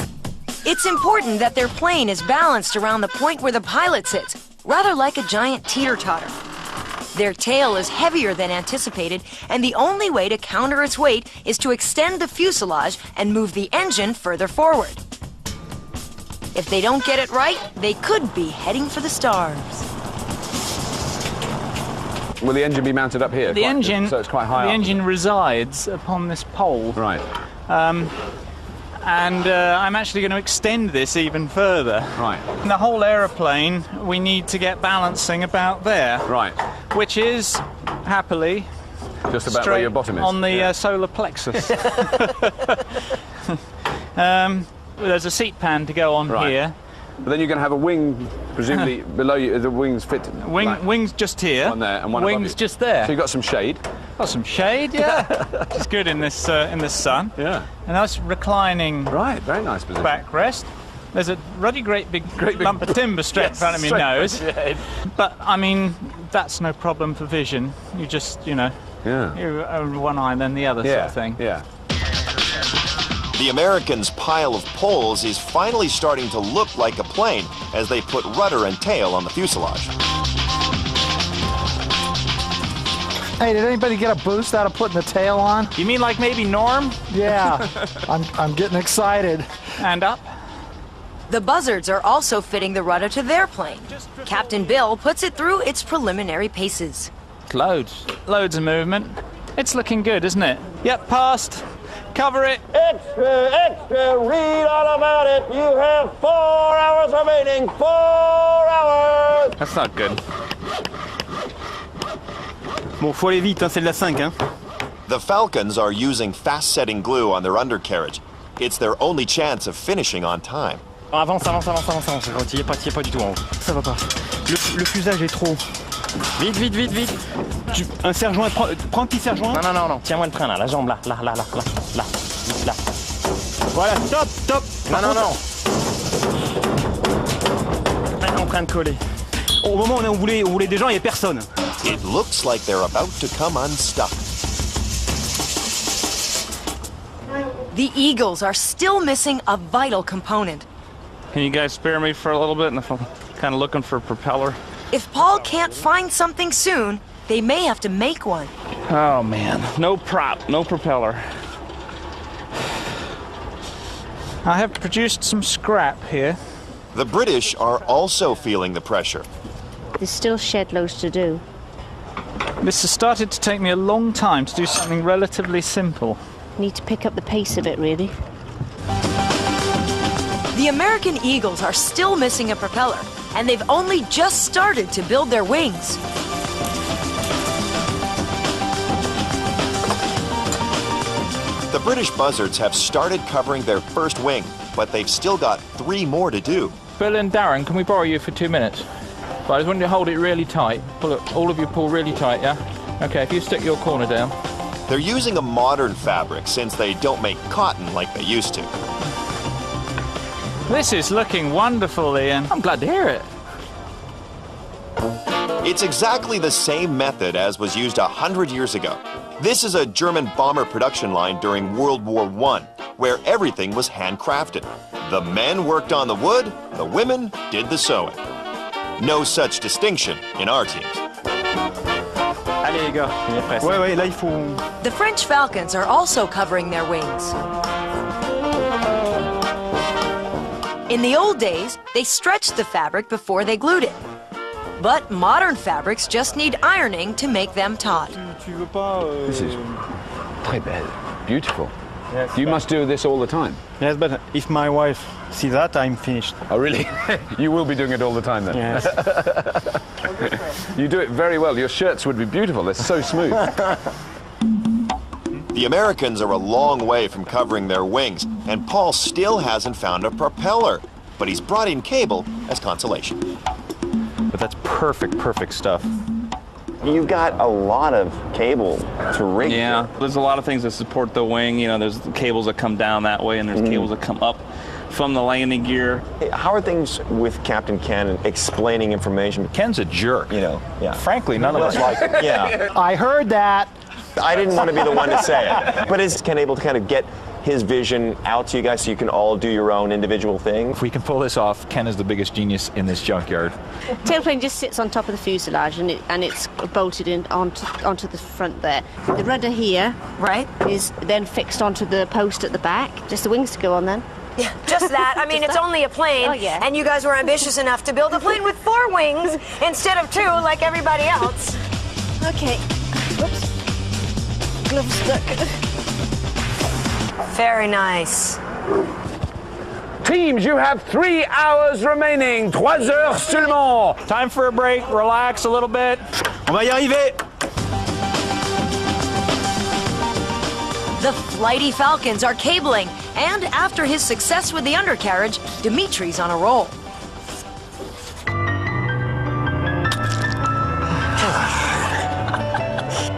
It's important that their plane is balanced around the point where the pilot sits, rather like a giant teeter-totter. Their tail is heavier than anticipated, and the only way to counter its weight is to extend the fuselage and move the engine further forward. If they don't get it right, they could be heading for the stars. Will the engine be mounted up here? The engine, so it's quite high the up. engine resides upon this pole. Right. And I'm actually going to extend this even further. Right. The whole aeroplane, we need to get balancing about there. Right. Which is, happily, just about where your bottom is. On the solar plexus. There's a seat pan to go on here. But then you're going to have a wing, presumably below you. The wings fit. Wings just here. One there and one wings above you. just there. So you've got some shade. Got some shade, yeah. It's good in this sun. Yeah. A nice reclining. Right. Very nice position. Backrest. There's a ruddy great big lump of timber straight in front of my nose. But I mean, that's no problem for vision. You just, you know, you one eye and then the other sort of thing. Yeah. The Americans' pile of poles is finally starting to look like a plane as they put rudder and tail on the fuselage. Hey, did anybody get a boost out of putting the tail on? You mean like maybe Norm? Yeah, I'm getting excited. And up. The buzzards are also fitting the rudder to their plane. Captain Bill puts it through its preliminary paces. Loads of movement. It's looking good, isn't it? Yep, passed. Cover it. Extra, extra, read all about it. You have 4 hours remaining. 4 hours. That's not good. Bon, faut aller vite, hein, c'est de la 5, hein. The Falcons are using fast-setting glue on their undercarriage. It's their only chance of finishing on time. Avance, avance, avance, avance, avance. T'y es pas du tout en haut. Ça va pas. Le fuselage est trop. Vite, vite, vite, vite. Un serre-joint, prends un petit serre-joint. Non. Tiens-moi le train là, la jambe là. Voilà, top. Non. Elle est en train de coller. Au moment où on voulait des gens, il n'y a personne. It looks like they're about to come unstuck. The Eagles are still missing a vital component. Can you guys spare me for a little bit? And if I'm kind of looking for a propeller. If Paul can't find something soon, they may have to make one. Oh man, no prop, no propeller. I have produced some scrap here. The British are also feeling the pressure. There's still shed loads to do. This has started to take me a long time to do something relatively simple. Need to pick up the pace of it, really. The American Eagles are still missing a propeller, and they've only just started to build their wings. The British buzzards have started covering their first wing, but they've still got 3 more to do. Bill and Darren, can we borrow you for 2 minutes? But I just want you to hold it really tight. Pull it, all of you pull really tight, yeah? Okay, if you stick your corner down. They're using a modern fabric since they don't make cotton like they used to. This is looking wonderful, Ian. I'm glad to hear it. It's exactly the same method as was used 100 years ago. This is a German bomber production line during World War I, where everything was handcrafted. The men worked on the wood, the women did the sewing. No such distinction in our teams. Allez les gars, il est presque. Ouais, là il faut... The French Falcons are also covering their wings. In the old days, they stretched the fabric before they glued it. But modern fabrics just need ironing to make them taut. This is très belle, beautiful. Yes, you must do this all the time. Yes, but if my wife sees that, I'm finished. Oh, really? You will be doing it all the time then? Yes. You do it very well. Your shirts would be beautiful. They're so smooth. The Americans are a long way from covering their wings, and Paul still hasn't found a propeller, but he's brought in cable as consolation. But that's perfect stuff. You've got a lot of cable to rig. Yeah, there's a lot of things that support the wing. You know, there's cables that come down that way, and there's cables that come up from the landing gear. How are things with Captain Ken explaining information? Ken's a jerk. You know, yeah. Frankly, none of us like it. Yeah. I heard that. I didn't want to be the one to say it. But is Ken able to kind of get his vision out to you guys so you can all do your own individual thing? If we can pull this off, Ken is the biggest genius in this junkyard. Tailplane just sits on top of the fuselage and it's bolted in onto the front there. The rudder here, right, is then fixed onto the post at the back. Just the wings to go on then. Yeah, just that. I mean, it's only a plane, and you guys were ambitious enough to build a plane with 4 wings instead of 2 like everybody else. Okay. Whoops. Glove stuck. Very nice. Teams, you have 3 hours remaining. 3 heures seulement. Time for a break. Relax a little bit. On va y arriver. The flighty Falcons are cabling, and after his success with the undercarriage, Dimitri's on a roll.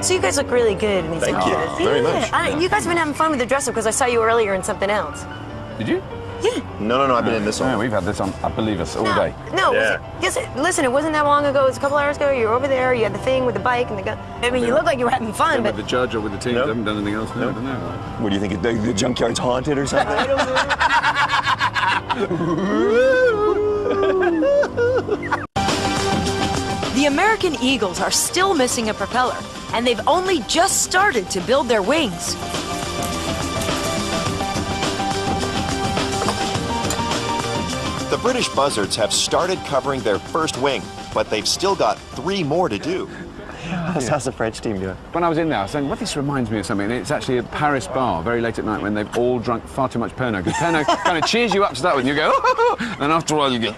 So you guys look really good in these outfits. Very much. You guys have been having fun with the dress-up because I saw you earlier in something else. Did you? Yeah. No, I've been in this one. Yeah, we've had this on, I believe us, all day. No, listen, it wasn't that long ago. It was a couple hours ago. You were over there. You had the thing with the bike and the gun. I mean, you look like you were having fun, but... With the judge or with the team, they haven't done anything else. No, I don't know. What do you think? The junkyard's haunted or something? I don't know. The American Eagles are still missing a propeller, and they've only just started to build their wings. The British buzzards have started covering their first wing, but they've still got 3 more to do. How's the French team doing? When I was in there, I was saying, what this reminds me of something. It's actually a Paris bar, very late at night, when they've all drunk far too much Pernod. Because Pernod kind of cheers you up to start with, and you go, and after a while you go,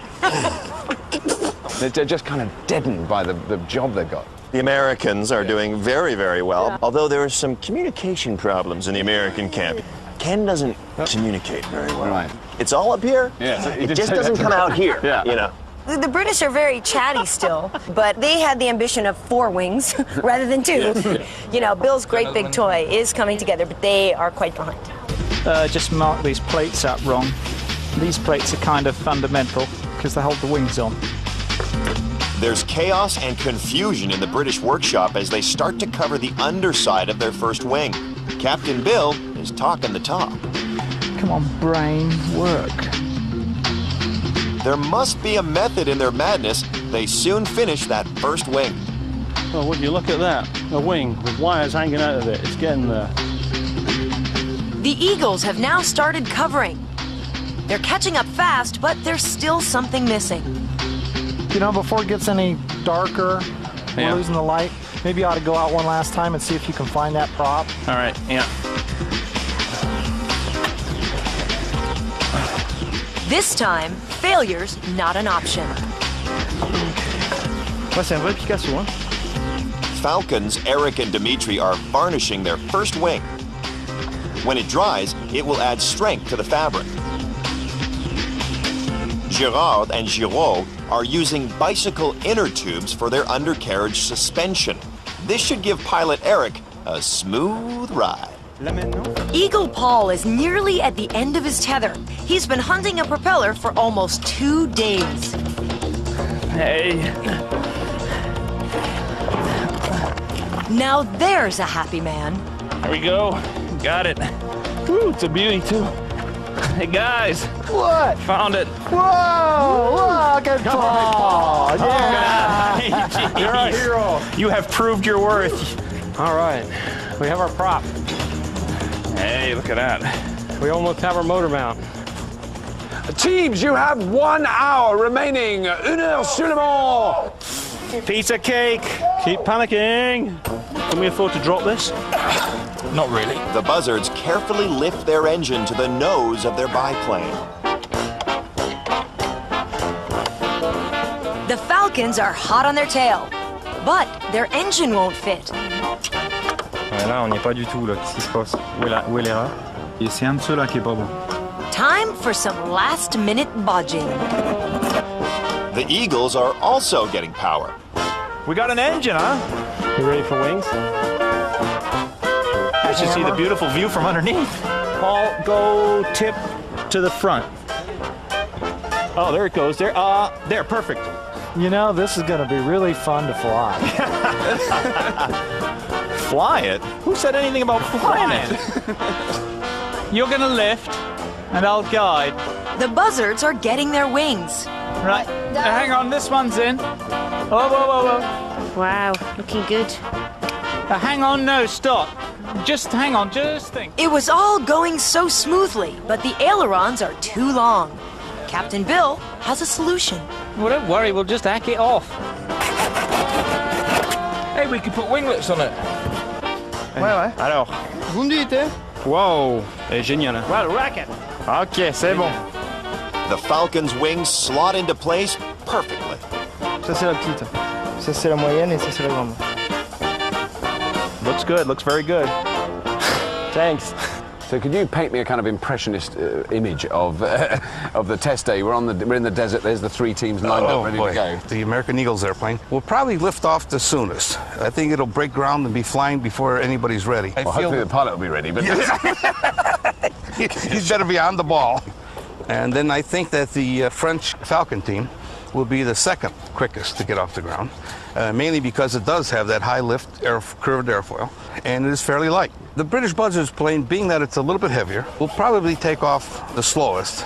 they're just kind of deadened by the job they've got. The Americans are doing very, very well, although there are some communication problems in the American camp. Ken doesn't communicate very well. Right. It's all up here. Yeah, it just doesn't come out here. Yeah. You know. The British are very chatty still, but they had the ambition of 4 wings rather than 2. You know, Bill's great big toy is coming together, but they are quite behind. Just mark these plates up wrong. These plates are kind of fundamental because they hold the wings on. There's chaos and confusion in the British workshop as they start to cover the underside of their first wing. Captain Bill is talking the talk. Come on, brain, work. There must be a method in their madness. They soon finish that first wing. Oh, would you look at that? A wing with wires hanging out of it. It's getting there. The Eagles have now started covering. They're catching up fast, but there's still something missing. You know, before it gets any darker, we're losing the light, maybe you ought to go out one last time and see if you can find that prop. All right, yeah. This time, failure's not an option. Ouais, c'est un vrai Picasso, hein? Falcons, Eric and Dimitri are varnishing their first wing. When it dries, it will add strength to the fabric. Girard and Giraud are using bicycle inner tubes for their undercarriage suspension. This should give pilot Eric a smooth ride. Eagle Paul is nearly at the end of his tether. He's been hunting a propeller for almost 2 days. Hey. Now there's a happy man. There we go. Got it. Woo, it's a beauty too. Hey guys. What? Found it. Whoa, look at Paul. Yeah. You're a hero. You have proved your worth. All right, we have our prop. Hey, look at that. We almost have our motor mount. Teams, you have 1 hour remaining. 1 heure seulement. Piece of cake. Keep panicking. Can we afford to drop this? Not really. The buzzards carefully lift their engine to the nose of their biplane. The Falcons are hot on their tail, but their engine won't fit. Ouais, là, on n'est pas du tout, là. Qu'est-ce qui se passe? Où est l'erreur? Et c'est un de ceux-là qui est pas bon. Time for some last-minute budging. The Eagles are also getting power. We got an engine, huh? You ready for wings? I should see the beautiful view from underneath. Paul, go tip to the front. Oh, there it goes. There. There. Perfect. You know, this is going to be really fun to fly. Fly it? Who said anything about flying it? You're going to lift, and I'll guide. The buzzards are getting their wings. Right. Hang on, this one's in. Whoa, whoa, whoa, whoa. Wow, looking good. Hang on, no, stop. Just hang on, just think. It was all going so smoothly, but the ailerons are too long. Captain Bill has a solution. Well, don't worry, we'll just hack it off. Hey, we could put winglets on it. Ouais. Alors, Vous me dites, hein? wow, génial. Well, racket. Ok, c'est bon. The Falcon's wings slot into place perfectly. Ça, c'est la petite. Ça, c'est la moyenne et ça, c'est la grande. Looks good, looks very good. Thanks. So could you paint me a kind of impressionist image of the test day? We're in the desert. There's the three teams lined up, ready to go. The American Eagles airplane will probably lift off the soonest. I think it'll break ground and be flying before anybody's ready. Well, hopefully the pilot will be ready, but he's better be on the ball. And then I think that the French Falcon team will be the second quickest to get off the ground, mainly because it does have that high lift curved airfoil, and it is fairly light. The British Buzzards plane, being that it's a little bit heavier, will probably take off the slowest,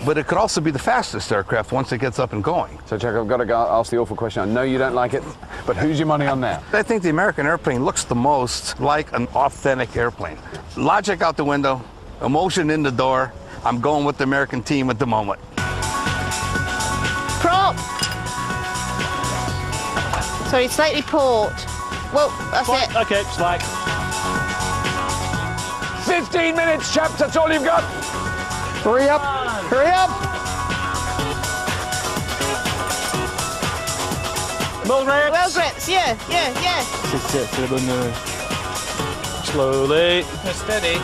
but it could also be the fastest aircraft once it gets up and going. So, Chuck, I've got to ask the awful question. I know you don't like it, but who's your money on now? I think the American airplane looks the most like an authentic airplane. Logic out the window, emotion in the door. I'm going with the American team at the moment. Prop! Sorry, slightly port. Whoa, that's it. Okay, slack. 15 minutes, chaps, that's all you've got. Hurry up! Hurry up! Well grips. Well grips, yeah. C'est la bonne... Slowly. Steady.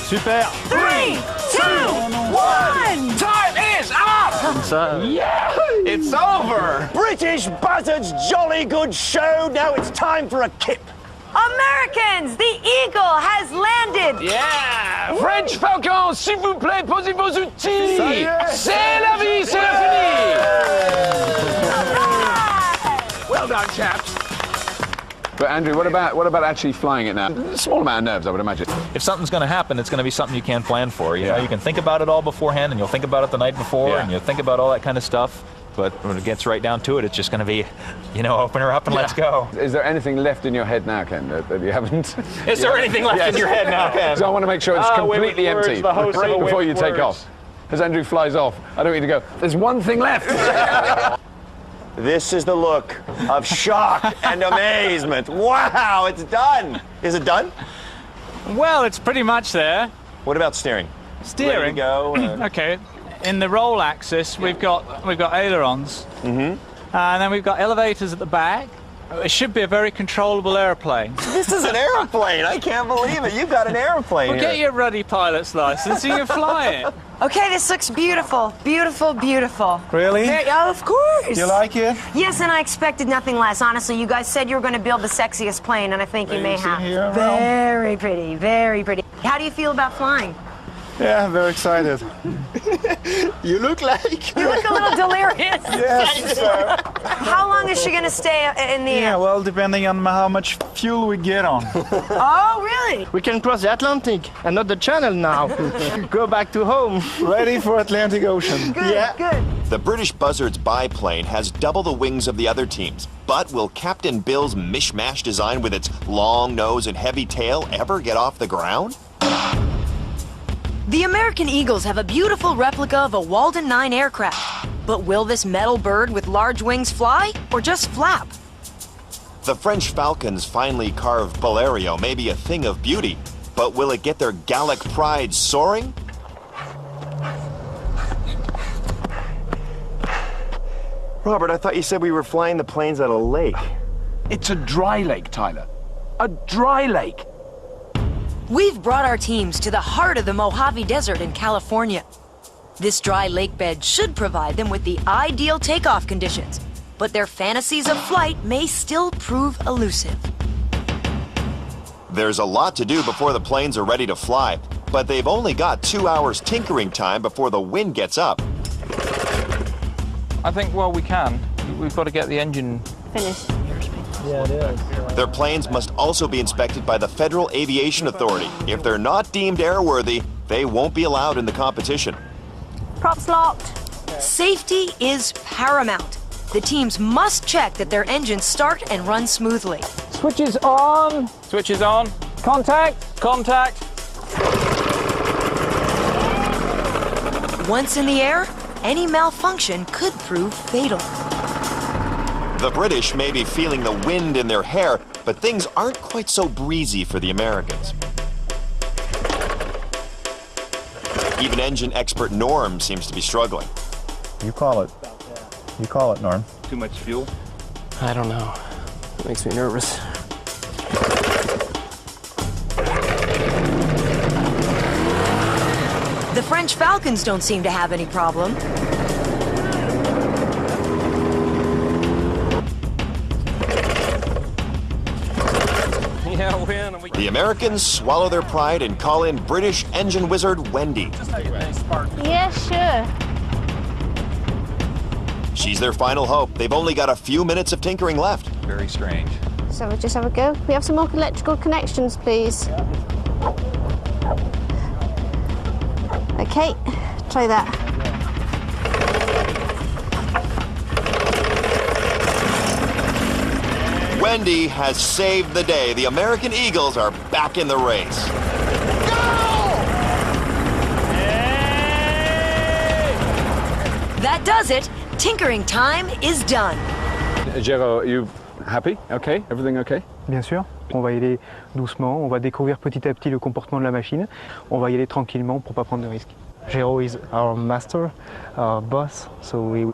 Super. 3, 2, 1. Time is up. Yeah! It's over. British Buzzards' jolly good show. Now it's time for a kip. Americans, the Eagle has landed. Yeah! French Falcon, s'il vous plaît, posez vos outils. C'est la vie, c'est la fini. Well done, chaps. But Andrew, what about actually flying it now? A small amount of nerves, I would imagine. If something's going to happen, it's going to be something you can't plan for. You know, you can think about it all beforehand, and you'll think about it the night before, and you'll think about all that kind of stuff. But when it gets right down to it, it's just going to be, you know, open her up and let's go. Is there anything left in your head now, Ken, that you haven't? Is there anything left in your head now, Ken? So I want to make sure it's completely empty before you take off. As Andrew flies off, I don't need to go, there's one thing left. This is the look of shock and amazement. Wow, it's done. Is it done? Well, it's pretty much there. What about steering? Steering? Ready to go? Okay. In the roll axis, we've got ailerons, and then we've got elevators at the back. It should be a very controllable airplane. This is an airplane. I can't believe it. You've got an airplane Well, here. get your ruddy pilot's license and you fly it. Okay, this looks beautiful. Beautiful, beautiful. Really? Of course. You like it? Yes, and I expected nothing less. Honestly, you guys said you were going to build the sexiest plane, and I think you may have. Here, Very pretty, very pretty. How do you feel about flying? Yeah, I'm very excited. You look like... You look a little delirious. Yes, sir. How long is she going to stay in the air? Yeah, well, depending on how much fuel we get on. Oh, really? We can cross the Atlantic and not the Channel now. Go back to home. Ready for Atlantic Ocean. Good. The British Buzzards biplane has double the wings of the other teams, but will Captain Bill's mishmash design with its long nose and heavy tail ever get off the ground? The American Eagles have a beautiful replica of a Walden 9 aircraft. But will this metal bird with large wings fly, or just flap? The French Falcon's finely carved Baleario may be a thing of beauty, but will it get their Gallic pride soaring? Robert, I thought you said we were flying the planes at a lake. It's a dry lake, Tyler. A dry lake. We've brought our teams to the heart of the Mojave Desert in California. This dry lake bed should provide them with the ideal takeoff conditions, but their fantasies of flight may still prove elusive. There's a lot to do before the planes are ready to fly, but they've only got 2 hours tinkering time before the wind gets up. I think, well, we can. We've got to get the engine finished. Yeah, it is. Their planes must also be inspected by the Federal Aviation Authority. If they're not deemed airworthy, they won't be allowed in the competition. Props locked. Safety is paramount. The teams must check that their engines start and run smoothly. Switches on. Switches on. Contact. Contact. Once in the air, any malfunction could prove fatal. The British may be feeling the wind in their hair, but things aren't quite so breezy for the Americans. Even engine expert Norm seems to be struggling. You call it. You call it, Norm. Too much fuel? I don't know. It makes me nervous. The French Falcons don't seem to have any problem. Yeah, win. The Americans swallow their pride and call in British engine wizard Wendy. Yeah, sure. She's their final hope. They've only got a few minutes of tinkering left. Very strange. So we'll just have a go. We have some more electrical connections, please. Okay, try that. Wendy has saved the day. The American Eagles are back in the race. That does it. Tinkering time is done. Jero, are you happy? Okay? Everything okay? Bien sûr. On va y aller doucement, on va découvrir petit à petit le comportement de la machine. On va y aller tranquillement pour pas prendre de risques. Jero is our master, our boss, so we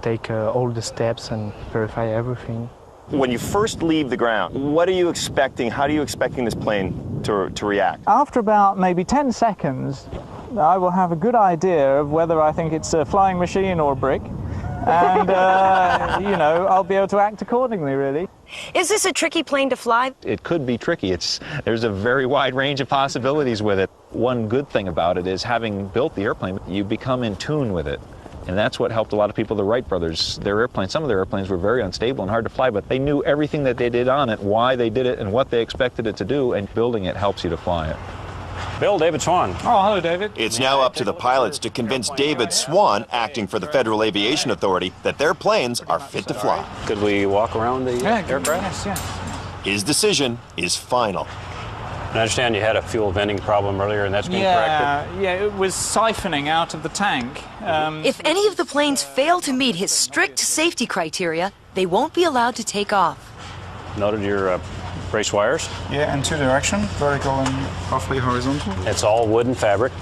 take all the steps and verify everything. When you first leave the ground, what are you expecting? How are you expecting this plane to react? After about maybe 10 seconds, I will have a good idea of whether I think it's a flying machine or a brick. And, you know, I'll be able to act accordingly, really. Is this a tricky plane to fly? It could be tricky. There's a very wide range of possibilities with it. One good thing about it is having built the airplane, you become in tune with it. And that's what helped a lot of people. The Wright brothers, some of their airplanes were very unstable and hard to fly, but they knew everything that they did on it, why they did it, and what they expected it to do, and building it helps you to fly it. Bill, David Swan. Oh, hello, David. It's now up to the pilots to convince David Swan, acting for the Federal Aviation Authority, that their planes are fit to fly. Could we walk around the aircraft? Yes, yeah. His decision is final. I understand you had a fuel venting problem earlier, and that's been corrected? Yeah, it was siphoning out of the tank. If any of the planes fail to meet his strict safety criteria, they won't be allowed to take off. Noted your brace wires? Yeah, in two directions, vertical and roughly horizontal. It's all wood and fabric?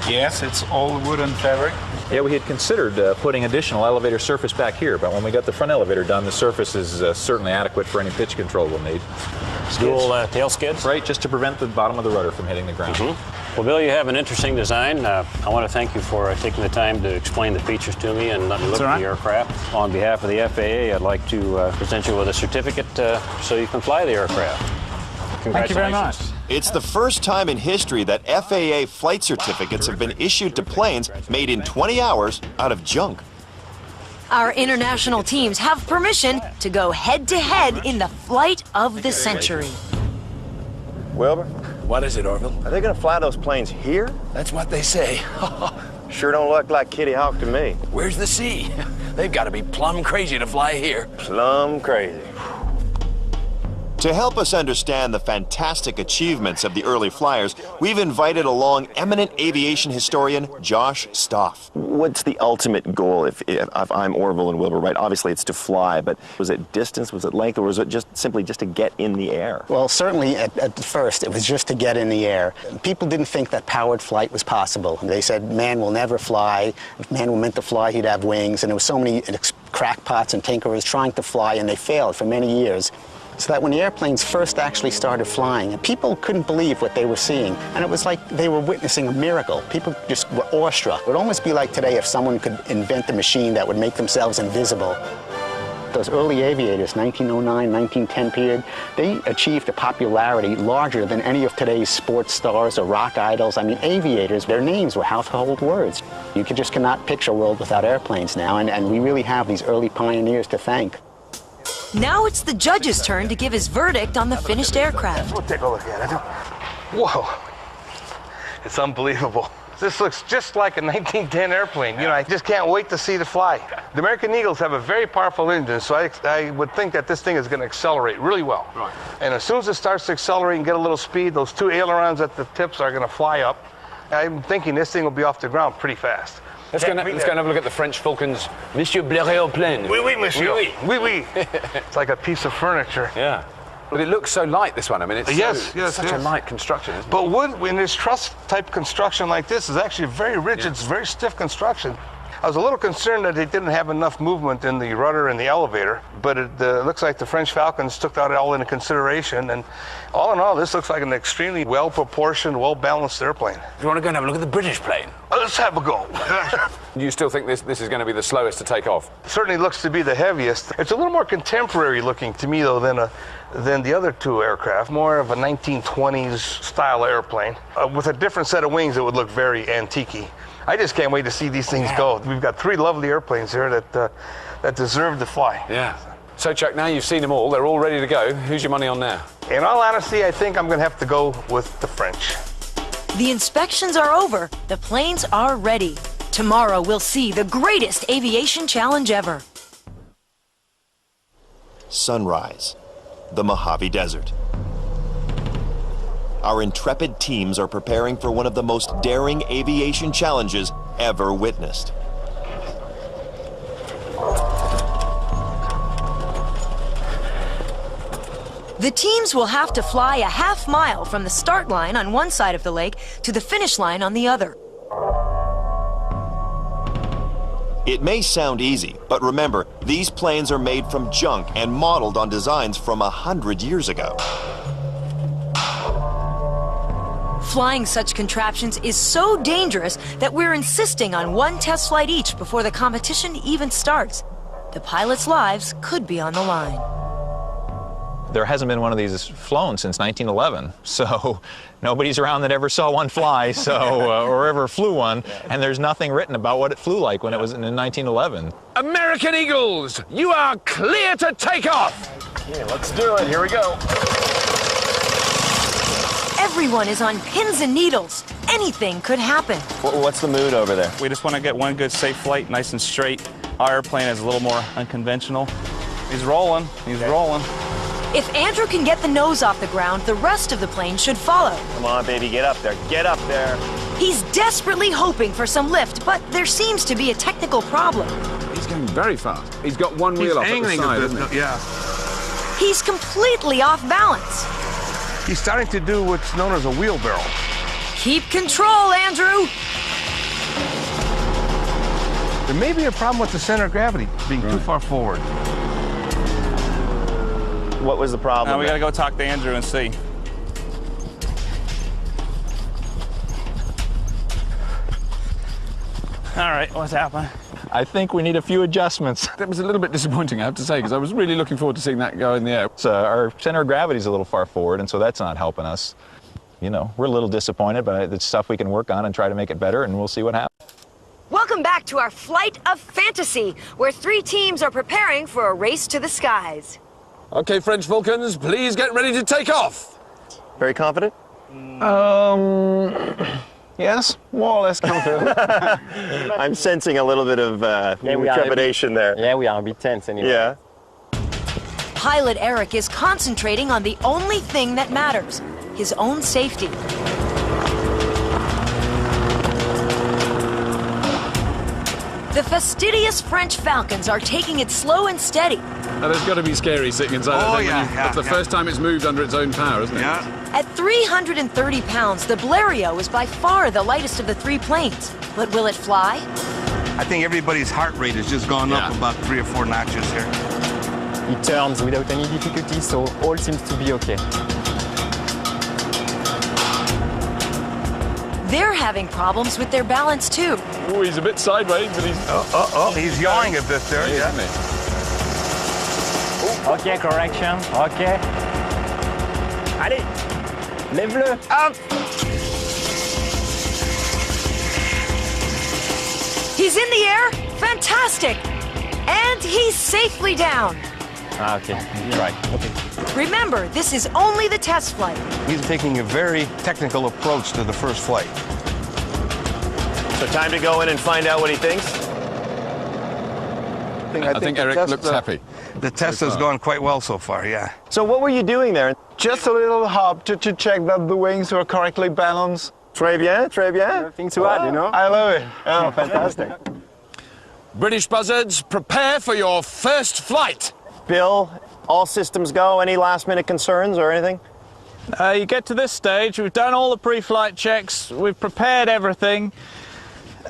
Yes, it's all wood and fabric. Yeah, we had considered putting additional elevator surface back here, but when we got the front elevator done, the surface is certainly adequate for any pitch control we'll need. Dual tail skids? Right, just to prevent the bottom of the rudder from hitting the ground. Mm-hmm. Well, Bill, you have an interesting design. I want to thank you for taking the time to explain the features to me and let me look at the aircraft. On behalf of the FAA, I'd like to present you with a certificate so you can fly the aircraft. Congratulations. Thank you very much. It's the first time in history that FAA flight certificates have been issued to planes made in 20 hours out of junk. Our international teams have permission to go head-to-head in the flight of the century. Wilbur? What is it, Orville? Are they going to fly those planes here? That's what they say. Sure don't look like Kitty Hawk to me. Where's the sea? They've got to be plumb crazy to fly here. Plumb crazy. To help us understand the fantastic achievements of the early flyers, we've invited along eminent aviation historian Josh Stoff. What's the ultimate goal if I'm Orville and Wilbur, right? Obviously it's to fly, but was it distance, was it length, or was it just simply just to get in the air? Well, certainly at first it was just to get in the air. People didn't think that powered flight was possible. They said man will never fly. If man were meant to fly, he'd have wings. And there were so many crackpots and tinkerers trying to fly, and they failed for many years. So that when the airplanes first actually started flying, people couldn't believe what they were seeing. And it was like they were witnessing a miracle. People just were awestruck. It would almost be like today if someone could invent a machine that would make themselves invisible. Those early aviators, 1909, 1910 period, they achieved a popularity larger than any of today's sports stars or rock idols. I mean, aviators, their names were household words. You just cannot picture a world without airplanes now, and we really have these early pioneers to thank. Now it's the judge's turn to give his verdict on the finished aircraft. We'll take a look at it. Whoa, it's unbelievable. This looks just like a 1910 airplane. You know, I just can't wait to see it fly. The American Eagles have a very powerful engine, so I would think that this thing is going to accelerate really well. Right. And as soon as it starts to accelerate and get a little speed, those two ailerons at the tips are going to fly up. I'm thinking this thing will be off the ground pretty fast. Let's go and have a look at the French Falcon's Monsieur Blériot plane. Oui, oui, monsieur. Oui, oui. Oui, oui. It's like a piece of furniture. Yeah. But it looks so light, this one. I mean, it's such a light construction, isn't it? But wood, in this truss-type construction like this, is actually very rigid. It's very stiff construction. I was a little concerned that they didn't have enough movement in the rudder and the elevator, but it looks like the French Falcons took that all into consideration. And all in all, this looks like an extremely well-proportioned, well-balanced airplane. Do you want to go and have a look at the British plane? Let's have a go. Do you still think this is going to be the slowest to take off? Certainly looks to be the heaviest. It's a little more contemporary looking to me, though, than the other two aircraft. More of a 1920s style airplane. With a different set of wings, it would look very antique-y. I just can't wait to see these things go. We've got three lovely airplanes here that deserve to fly. Yeah. So, Chuck, now you've seen them all. They're all ready to go. Who's your money on now? In all honesty, I think I'm going to have to go with the French. The inspections are over. The planes are ready. Tomorrow we'll see the greatest aviation challenge ever. Sunrise, the Mojave Desert. Our intrepid teams are preparing for one of the most daring aviation challenges ever witnessed. The teams will have to fly a half-mile from the start line on one side of the lake to the finish line on the other. It may sound easy, but remember, these planes are made from junk and modeled on designs from 100 years ago. Flying such contraptions is so dangerous that we're insisting on one test flight each before the competition even starts. The pilots' lives could be on the line. There hasn't been one of these flown since 1911, so nobody's around that ever saw one fly, or ever flew one, and there's nothing written about what it flew like when it was in 1911. American Eagles, you are clear to take off! Yeah, let's do it. Here we go. Everyone is on pins and needles. Anything could happen. What's the mood over there? We just want to get one good safe flight, nice and straight. Our airplane is a little more unconventional. He's rolling. He's rolling. If Andrew can get the nose off the ground, the rest of the plane should follow. Come on, baby, get up there. Get up there. He's desperately hoping for some lift, but there seems to be a technical problem. He's going very fast. He's got one wheel off at the side, isn't he? Yeah. He's completely off balance. He's starting to do what's known as a wheelbarrow. Keep control, Andrew. There may be a problem with the center of gravity being too far forward. What was the problem? Now we got to go talk to Andrew and see. All right, what's happening? I think we need a few adjustments. That was a little bit disappointing, I have to say, because I was really looking forward to seeing that go in the air. So our center of gravity is a little far forward, and so that's not helping us. You know, we're a little disappointed, but it's stuff we can work on and try to make it better, and we'll see what happens. Welcome back to our flight of fantasy, where 3 teams are preparing for a race to the skies. Okay, French Falcons, please get ready to take off. Very confident? Yes, more or less confident. I'm sensing a little bit of trepidation there. Yeah, we are a bit tense anyway. Yeah. Pilot Eric is concentrating on the only thing that matters, his own safety. The fastidious French Falcons are taking it slow and steady. Now, there's got to be scary sitting inside that thing. That's the first time it's moved under its own power, isn't it? Yeah. At 330 pounds, the Blériot is by far the lightest of the 3 planes. But will it fly? I think everybody's heart rate has just gone up about 3 or 4 notches here. It turns without any difficulty, so all seems to be okay. They're having problems with their balance too. Oh, he's a bit sideways, but he's... He's yawing a bit there, yeah. Isn't he? Okay, correction. Okay. Allez, lève-le. Up. He's in the air. Fantastic. And he's safely down. Okay, right. Okay. Remember, this is only the test flight. He's taking a very technical approach to the first flight. So time to go in and find out what he thinks? I think Eric looks happy. The test has gone quite well so far, yeah. So what were you doing there? Just a little hop to check that the wings were correctly balanced. Très bien, très bien. Nothing to add, you know? I love it. Oh, fantastic. British buzzards, prepare for your first flight. Bill, all systems go. Any last-minute concerns or anything? You get to this stage, we've done all the pre-flight checks, we've prepared everything.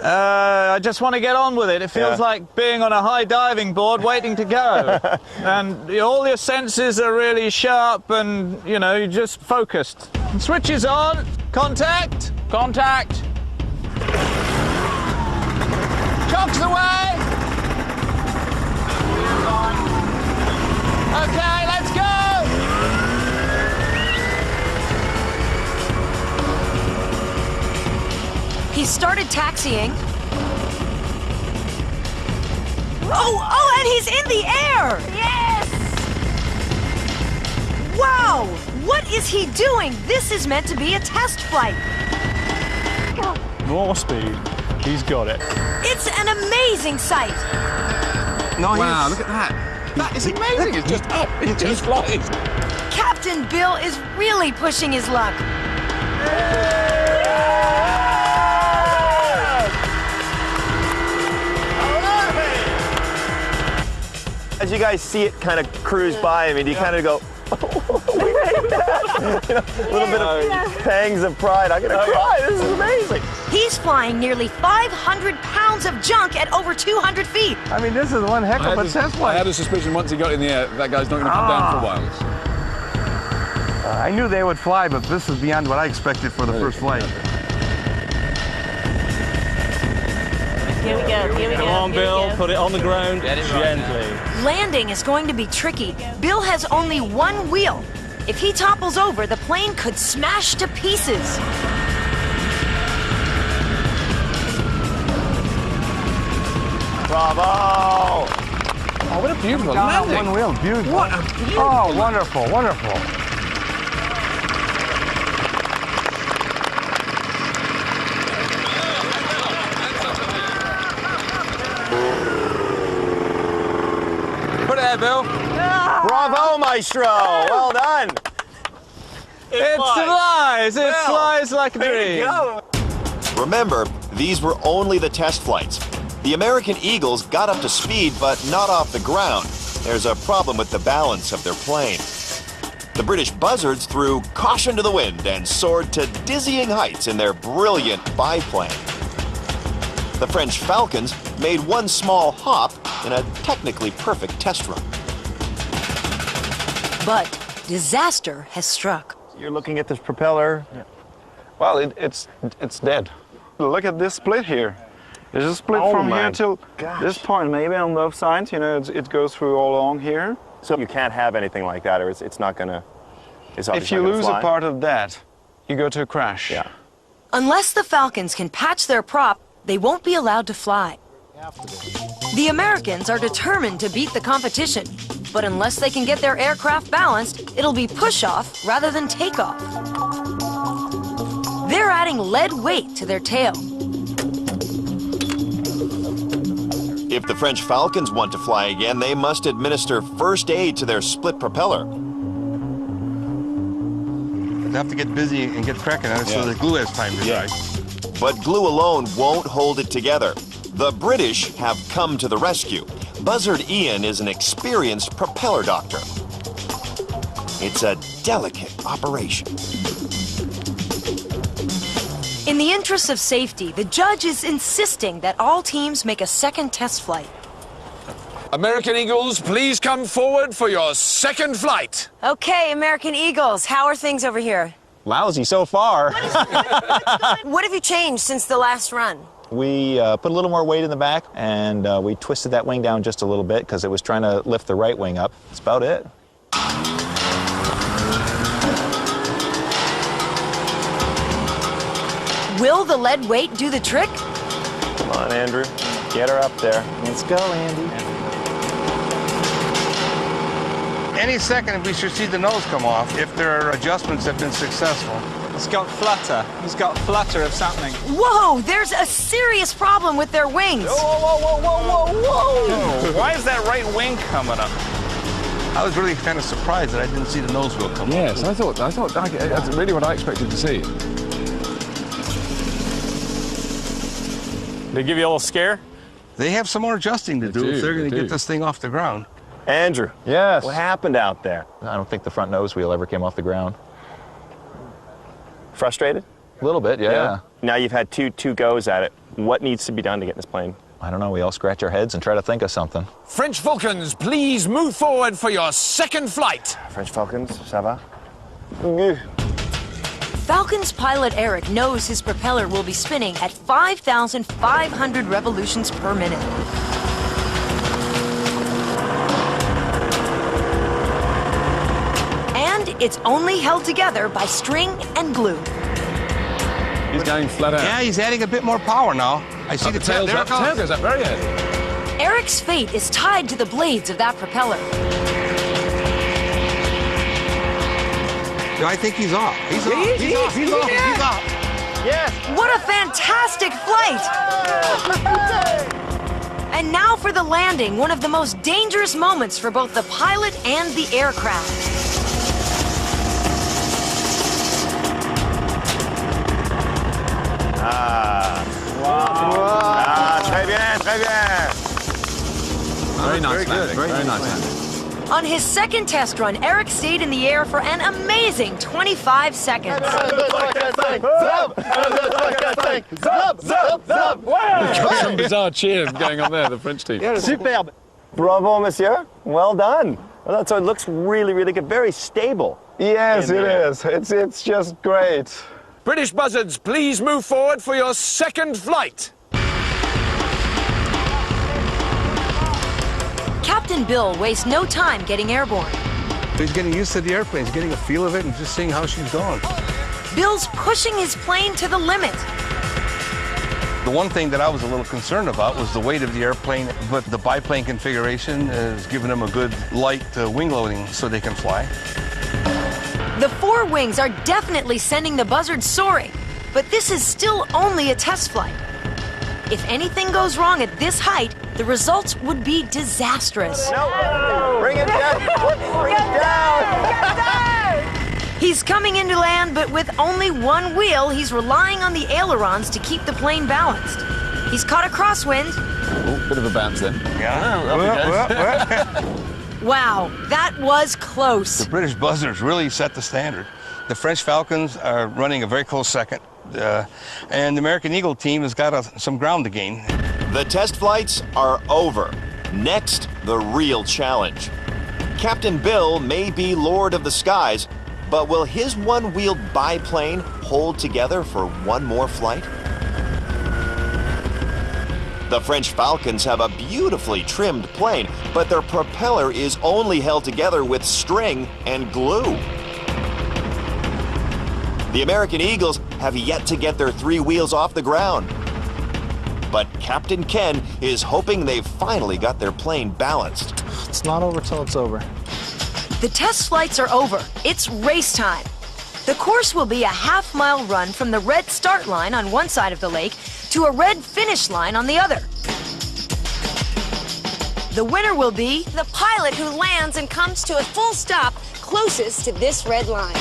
I just want to get on with it. It feels like being on a high diving board waiting to go. And all your senses are really sharp and, you know, you're just focused. Switch is on. Contact. Contact. Cocks away. Okay, let's go. He started taxiing. Oh, and he's in the air! Yes! Wow! What is he doing? This is meant to be a test flight. More speed. He's got it. It's an amazing sight. No, wow, look at that. That is amazing. It's just up. It just flies. Captain Bill is really pushing his luck. As you guys see it kind of cruise by, I mean, you kind of go, we made that. You know, a little bit of pangs of pride. I'm going to cry. This is amazing. He's flying nearly 500 pounds of junk at over 200 feet. I mean, this is one heck of a test flight. I had a suspicion once he got in the air, that guy's not going to come down for a while. I knew they would fly, but this is beyond what I expected for the first flight. Here we go, here we go. Come on, Bill, put it on the ground gently. Landing is going to be tricky. Bill has only one wheel. If he topples over, the plane could smash to pieces. Bravo! Oh, what a beautiful landing. One wheel, beautiful. What a beautiful Oh, wonderful, wonderful. Put it there, Bill. Bravo, Maestro! Well done! It flies. It flies like a dream. Remember, these were only the test flights. The American Eagles got up to speed, but not off the ground. There's a problem with the balance of their plane. The British buzzards threw caution to the wind and soared to dizzying heights in their brilliant biplane. The French Falcons made one small hop in a technically perfect test run. But disaster has struck. You're looking at this propeller. Yeah. Well, it's dead. Look at this split here. There's a split from here till this point, maybe on both sides. You know, it goes through all along here. So you can't have anything like that, or it's not going to. If you lose a part of that, you go to a crash. Yeah. Unless the Falcons can patch their prop, they won't be allowed to fly. The Americans are determined to beat the competition, but unless they can get their aircraft balanced, it'll be push-off rather than takeoff. They're adding lead weight to their tail. If the French Falcons want to fly again, they must administer first aid to their split propeller. They have to get busy and get cracking on it so the glue has time to dry. But glue alone won't hold it together. The British have come to the rescue. Buzzard Ian is an experienced propeller doctor. It's a delicate operation. In the interest of safety, the judge is insisting that all teams make a second test flight. American Eagles, please come forward for your second flight. Okay, American Eagles, how are things over here? Lousy so far. What have you changed since the last run? We put a little more weight in the back, and we twisted that wing down just a little bit because it was trying to lift the right wing up. That's about it. Will the lead weight do the trick? Come on, Andrew. Get her up there. Let's go, Andy. Any second we should see the nose come off if their adjustments have been successful. It's got flutter. He's got flutter of something. Whoa, there's a serious problem with their wings. Whoa. Why is that right wing coming up? I was really kind of surprised that I didn't see the nose wheel come Yes, off. I thought that's really what I expected to see. They give you a little scare? They have some more adjusting to do if they're going to get this thing off the ground. Andrew. Yes. What happened out there? I don't think the front nose wheel ever came off the ground. Frustrated? A little bit, yeah. Now you've had two goes at it. What needs to be done to get this plane? I don't know. We all scratch our heads and try to think of something. French Falcons, please move forward for your second flight. French Falcons, ça va? Falcon's pilot Eric knows his propeller will be spinning at 5,500 revolutions per minute. And it's only held together by string and glue. He's going flat out. Yeah, he's adding a bit more power now. I see the tail. There it goes. Tail goes up very ahead. Eric's fate is tied to the blades of that propeller. I think he's off. He's off. He's off. He's off. He's off. Yes. What a fantastic flight! And now for the landing, one of the most dangerous moments for both the pilot and the aircraft. Très bien, très bien. Very nice landing. Very nice landing. On his second test run, Eric stayed in the air for an amazing 25 seconds. Some bizarre cheers going on there, the French team. Superbe. Bravo, monsieur. Well done. Well, so it looks really, really good. Very stable. Yes, it is. It's just great. British buzzards, please move forward for your second flight. Captain Bill wastes no time getting airborne. He's getting used to the airplane. He's getting a feel of it and just seeing how she's going. Bill's pushing his plane to the limit. The one thing that I was a little concerned about was the weight of the airplane, but the biplane configuration has given them a good light wing loading so they can fly. The four wings are definitely sending the buzzards soaring, but this is still only a test flight. If anything goes wrong at this height, the results would be disastrous. No, bring it down. Bring it down. He's coming into land, but with only one wheel, he's relying on the ailerons to keep the plane balanced. He's caught a crosswind. Oh, bit of a bounce then. Yeah. Wow, that was close. The British buzzards really set the standard. The French Falcons are running a very close second. And the American Eagle team has got some ground to gain. The test flights are over. Next, the real challenge. Captain Bill may be Lord of the Skies, but will his one-wheeled biplane hold together for one more flight? The French Falcons have a beautifully trimmed plane, but their propeller is only held together with string and glue. The American Eagles have yet to get their three wheels off the ground. But Captain Ken is hoping they've finally got their plane balanced. It's not over till it's over. The test flights are over. It's race time. The course will be a half-mile run from the red start line on one side of the lake to a red finish line on the other. The winner will be The pilot who lands and comes to a full stop closest to this red line.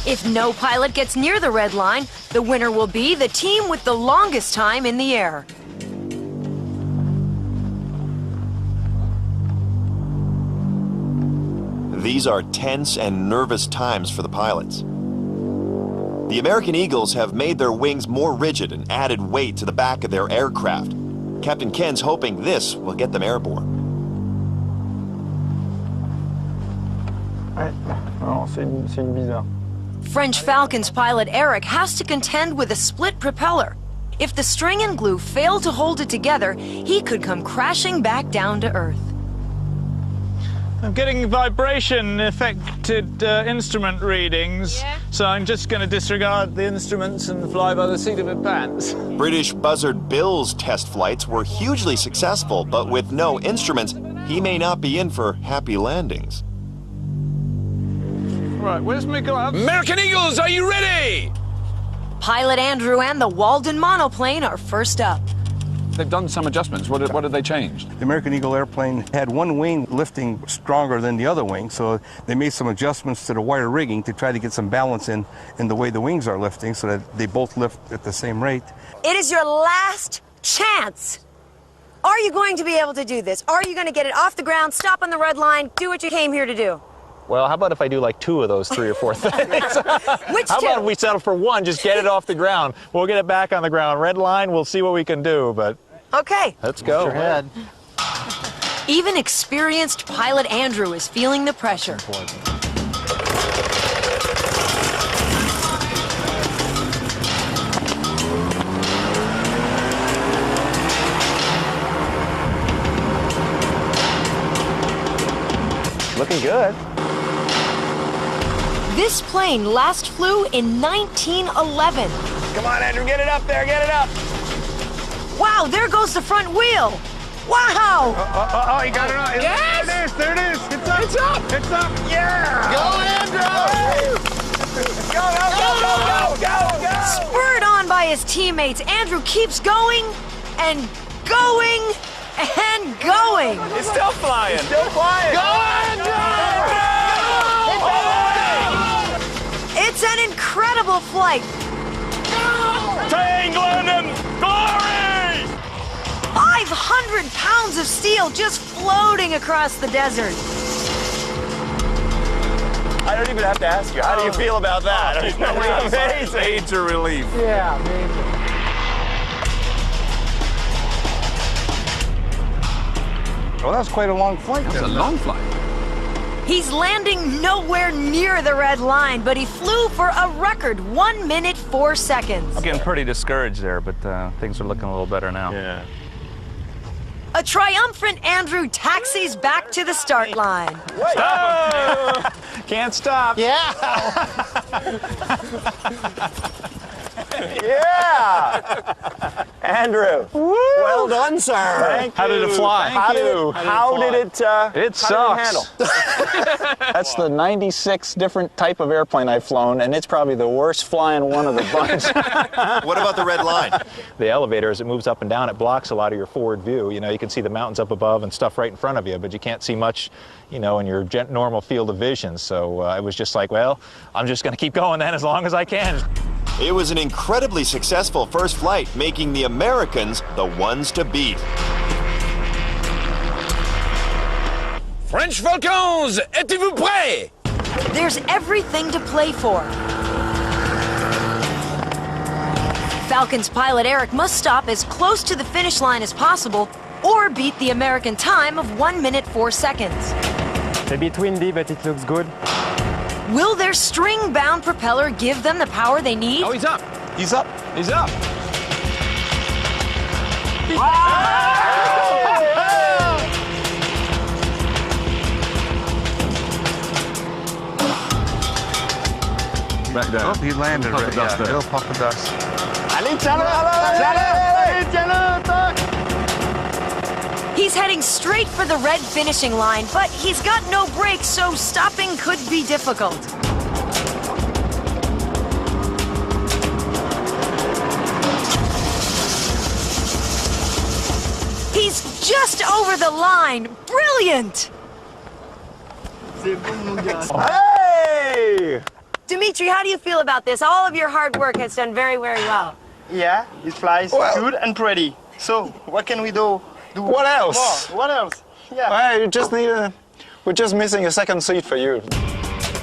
If no pilot gets near the red line, the winner will be the team with the longest time in the air. These are tense and nervous times for the pilots. The American Eagles have made their wings more rigid and added weight to the back of their aircraft. Captain Ken's hoping this will get them airborne. C'est une bizarre. French Falcons pilot Eric has to contend with a split propeller. If the string and glue fail to hold it together, he could come crashing back down to Earth. I'm getting vibration-affected instrument readings, so I'm just going to disregard the instruments and fly by the seat of my pants. British buzzard Bill's test flights were hugely successful, but with no instruments, he may not be in for happy landings. Right, where's my glove? American Eagles, are you ready? Pilot Andrew and the Walden monoplane are first up. They've done some adjustments. What did they change? The American Eagle airplane had one wing lifting stronger than the other wing, so they made some adjustments to the wire rigging to try to get some balance in the way the wings are lifting so that they both lift at the same rate. It is your last chance. Are you going to be able to do this? Are you going to get it off the ground, stop on the red line, do what you came here to do? Well, how about if I do like 2 of those 3 or 4 things? Which How 2? about if we settle for 1, just get it off the ground. We'll get it back on the ground. Red line, we'll see what we can do, but Okay. let's go. Your head. Even experienced pilot Andrew is feeling the pressure. Looking good. This plane last flew in 1911. Come on, Andrew, get it up there, get it up. Wow, there goes the front wheel. Wow! Oh, you got it on. Yes! There it is. It's up. It's up. It's up. Yeah! Go, Andrew! Go! Spurred on by his teammates, Andrew keeps going and going and going. It's still flying. It's still flying. Go, It's an incredible flight. To England and glory! 500 pounds of steel just floating across the desert. I don't even have to ask you. How do you feel about that? It's amazing. Major relief. Yeah, amazing. Well, that's quite a long flight. That's a long flight. He's landing nowhere near the red line, but he flew for a record 1 minute 4 seconds. I'm getting pretty discouraged there, but things are looking a little better now. Yeah. A triumphant Andrew taxis back to the start line. Stop! Can't stop. Yeah. Yeah! Andrew, well done, sir. Thank you. How did it fly? How did it It sucks. That's the 96 different type of airplane I've flown, and it's probably the worst flying one of the bunch. What about the red line? The elevator, as it moves up and down, it blocks a lot of your forward view. You know, you can see the mountains up above and stuff right in front of you, but you can't see much, you know, in your normal field of vision. So I was just like, well, I'm just going to keep going then as long as I can. It was an incredibly successful first flight, making the Americans the ones to beat. French Falcons, êtes-vous prêts? There's everything to play for. Falcons pilot Eric must stop as close to the finish line as possible or beat the American time of 1 minute 4 seconds. A bit windy, but it looks good. Will their string-bound propeller give them the power they need? Oh, he's up. He's up. He's up. Back down. Oh, he landed Puff right. of dust there. Little puff of dust. He's heading straight for the red finishing line, but he's got no brakes, so stopping could be difficult. He's just over the line. Brilliant! Hey! Dimitri, how do you feel about this? All of your hard work has done very, very well. Yeah, it flies good and pretty. So, what can we do? What else? More? What else? Yeah. Well, you just need we're just missing a second seat for you.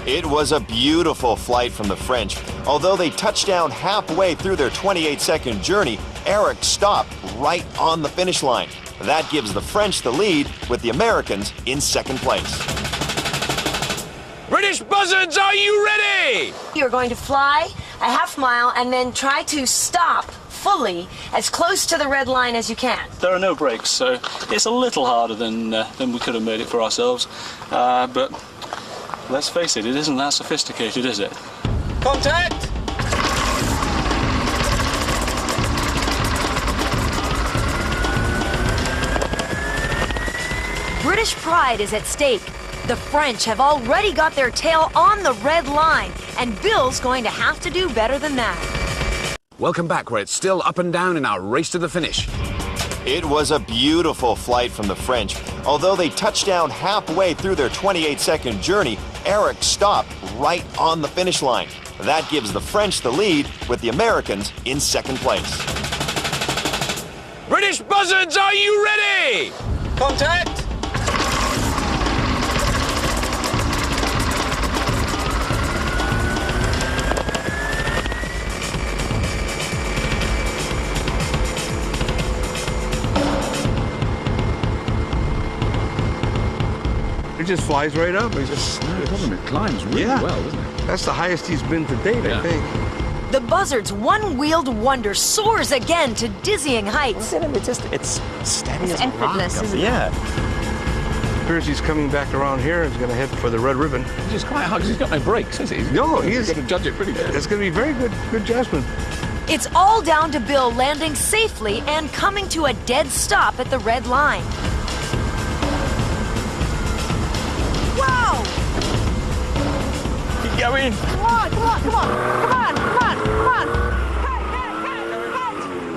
It was a beautiful flight from the French. Although they touched down halfway through their 28-second journey, Eric stopped right on the finish line. That gives the French the lead, with the Americans in second place. British buzzards, are you ready? You're going to fly a half mile and then try to stop fully as close to the red line as you can. There are no brakes, so it's a little harder than we could have made it for ourselves. But let's face it, it isn't that sophisticated, is it? Contact! British pride is at stake. The French have already got their tail on the red line, and Bill's going to have to do better than that. Welcome back, where it's still up and down in our race to the finish. It was a beautiful flight from the French. Although they touched down halfway through their 28-second journey, Eric stopped right on the finish line. That gives the French the lead, with the Americans in second place. British buzzards, are you ready? Contact! It just flies right up. It climbs really well, doesn't it? That's the highest he's been to date, I think. The buzzard's one-wheeled wonder soars again to dizzying heights. It's steady as a rock. Effortless, isn't it? Yeah. Appears he's coming back around here. He's going to head for the red ribbon. Which is quite hard because he's got no brakes, has he? No, he's got to judge it pretty good. It's going to be very good judgment. It's all down to Bill landing safely and coming to a dead stop at the red line. Wow! Keep going. Come on, come on, come on, come on, come on, come on.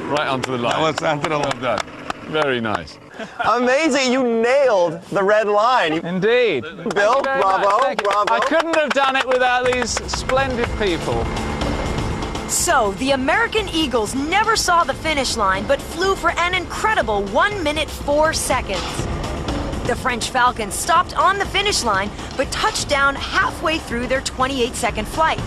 Right onto the line. That was onto the line. Well done. Very nice. Amazing, you nailed the red line. Indeed. Bill, bravo, bravo. I couldn't have done it without these splendid people. So, the American Eagles never saw the finish line, but flew for an incredible 1 minute 4 seconds. The French Falcons stopped on the finish line, but touched down halfway through their 28-second flight.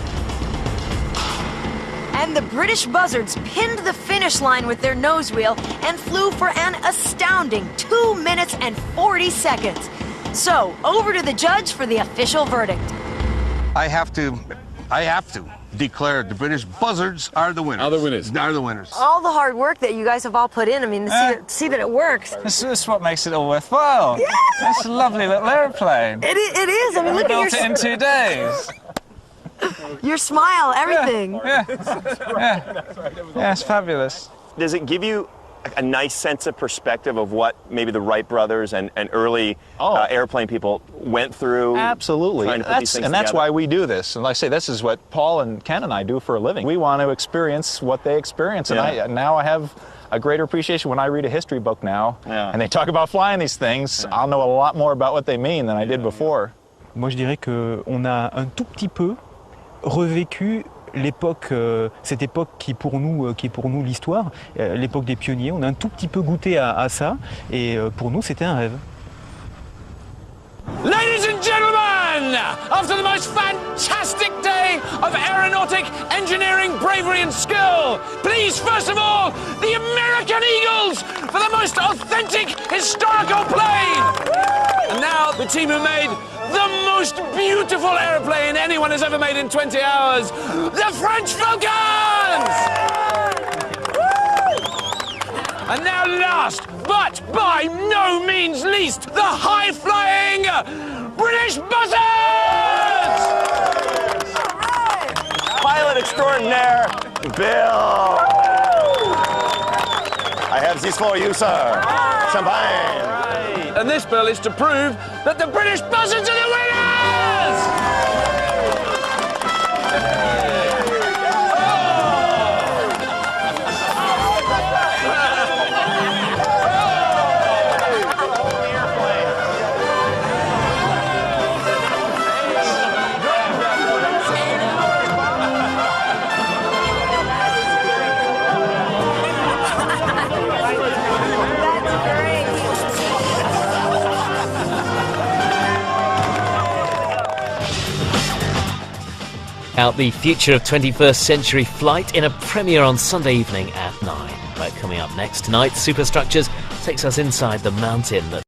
And the British buzzards pinned the finish line with their nose wheel and flew for an astounding 2 minutes and 40 seconds. So, over to the judge for the official verdict. I have to declare the British buzzards are the winners. Are the winners. Are the winners. All the hard work that you guys have all put in, I mean, see that it works. This is what makes it all worthwhile. Yeah. It's a lovely little airplane. It is. I mean, look at built it in 2 days. your smile, everything. Yeah. It's fabulous. Does it give you a nice sense of perspective of what maybe the Wright brothers and early airplane people went through? Absolutely. Trying to put these things and that's together? why we do this. And like I say, this is what Paul and Ken and I do for a living. We want to experience what they experience. And now I have a greater appreciation when I read a history book now and they talk about flying these things. I'll know a lot more about what they mean than I did before. Moi, je dirais qu'on a un tout petit peu revécu l'époque, cette époque qui est pour nous l'histoire, l'époque des pionniers. On a un tout petit peu goûté à ça et pour nous c'était un rêve. Ladies and gentlemen, after the most fantastic day of aeronautic engineering bravery and skill, please first of all, the American Eagles for the most authentic historical plane. And now the team who made the most beautiful airplane anyone has ever made in 20 hours, the French Falcons! And now last, but by no means least, the high-flying British buzzards! Pilot extraordinaire, Bill. I have this for you, sir. Champagne. And this, Bill, is to prove that the British buzzards are the winners! Out the future of 21st century flight in a premiere on Sunday evening at 9. But coming up next tonight, Superstructures takes us inside the mountain that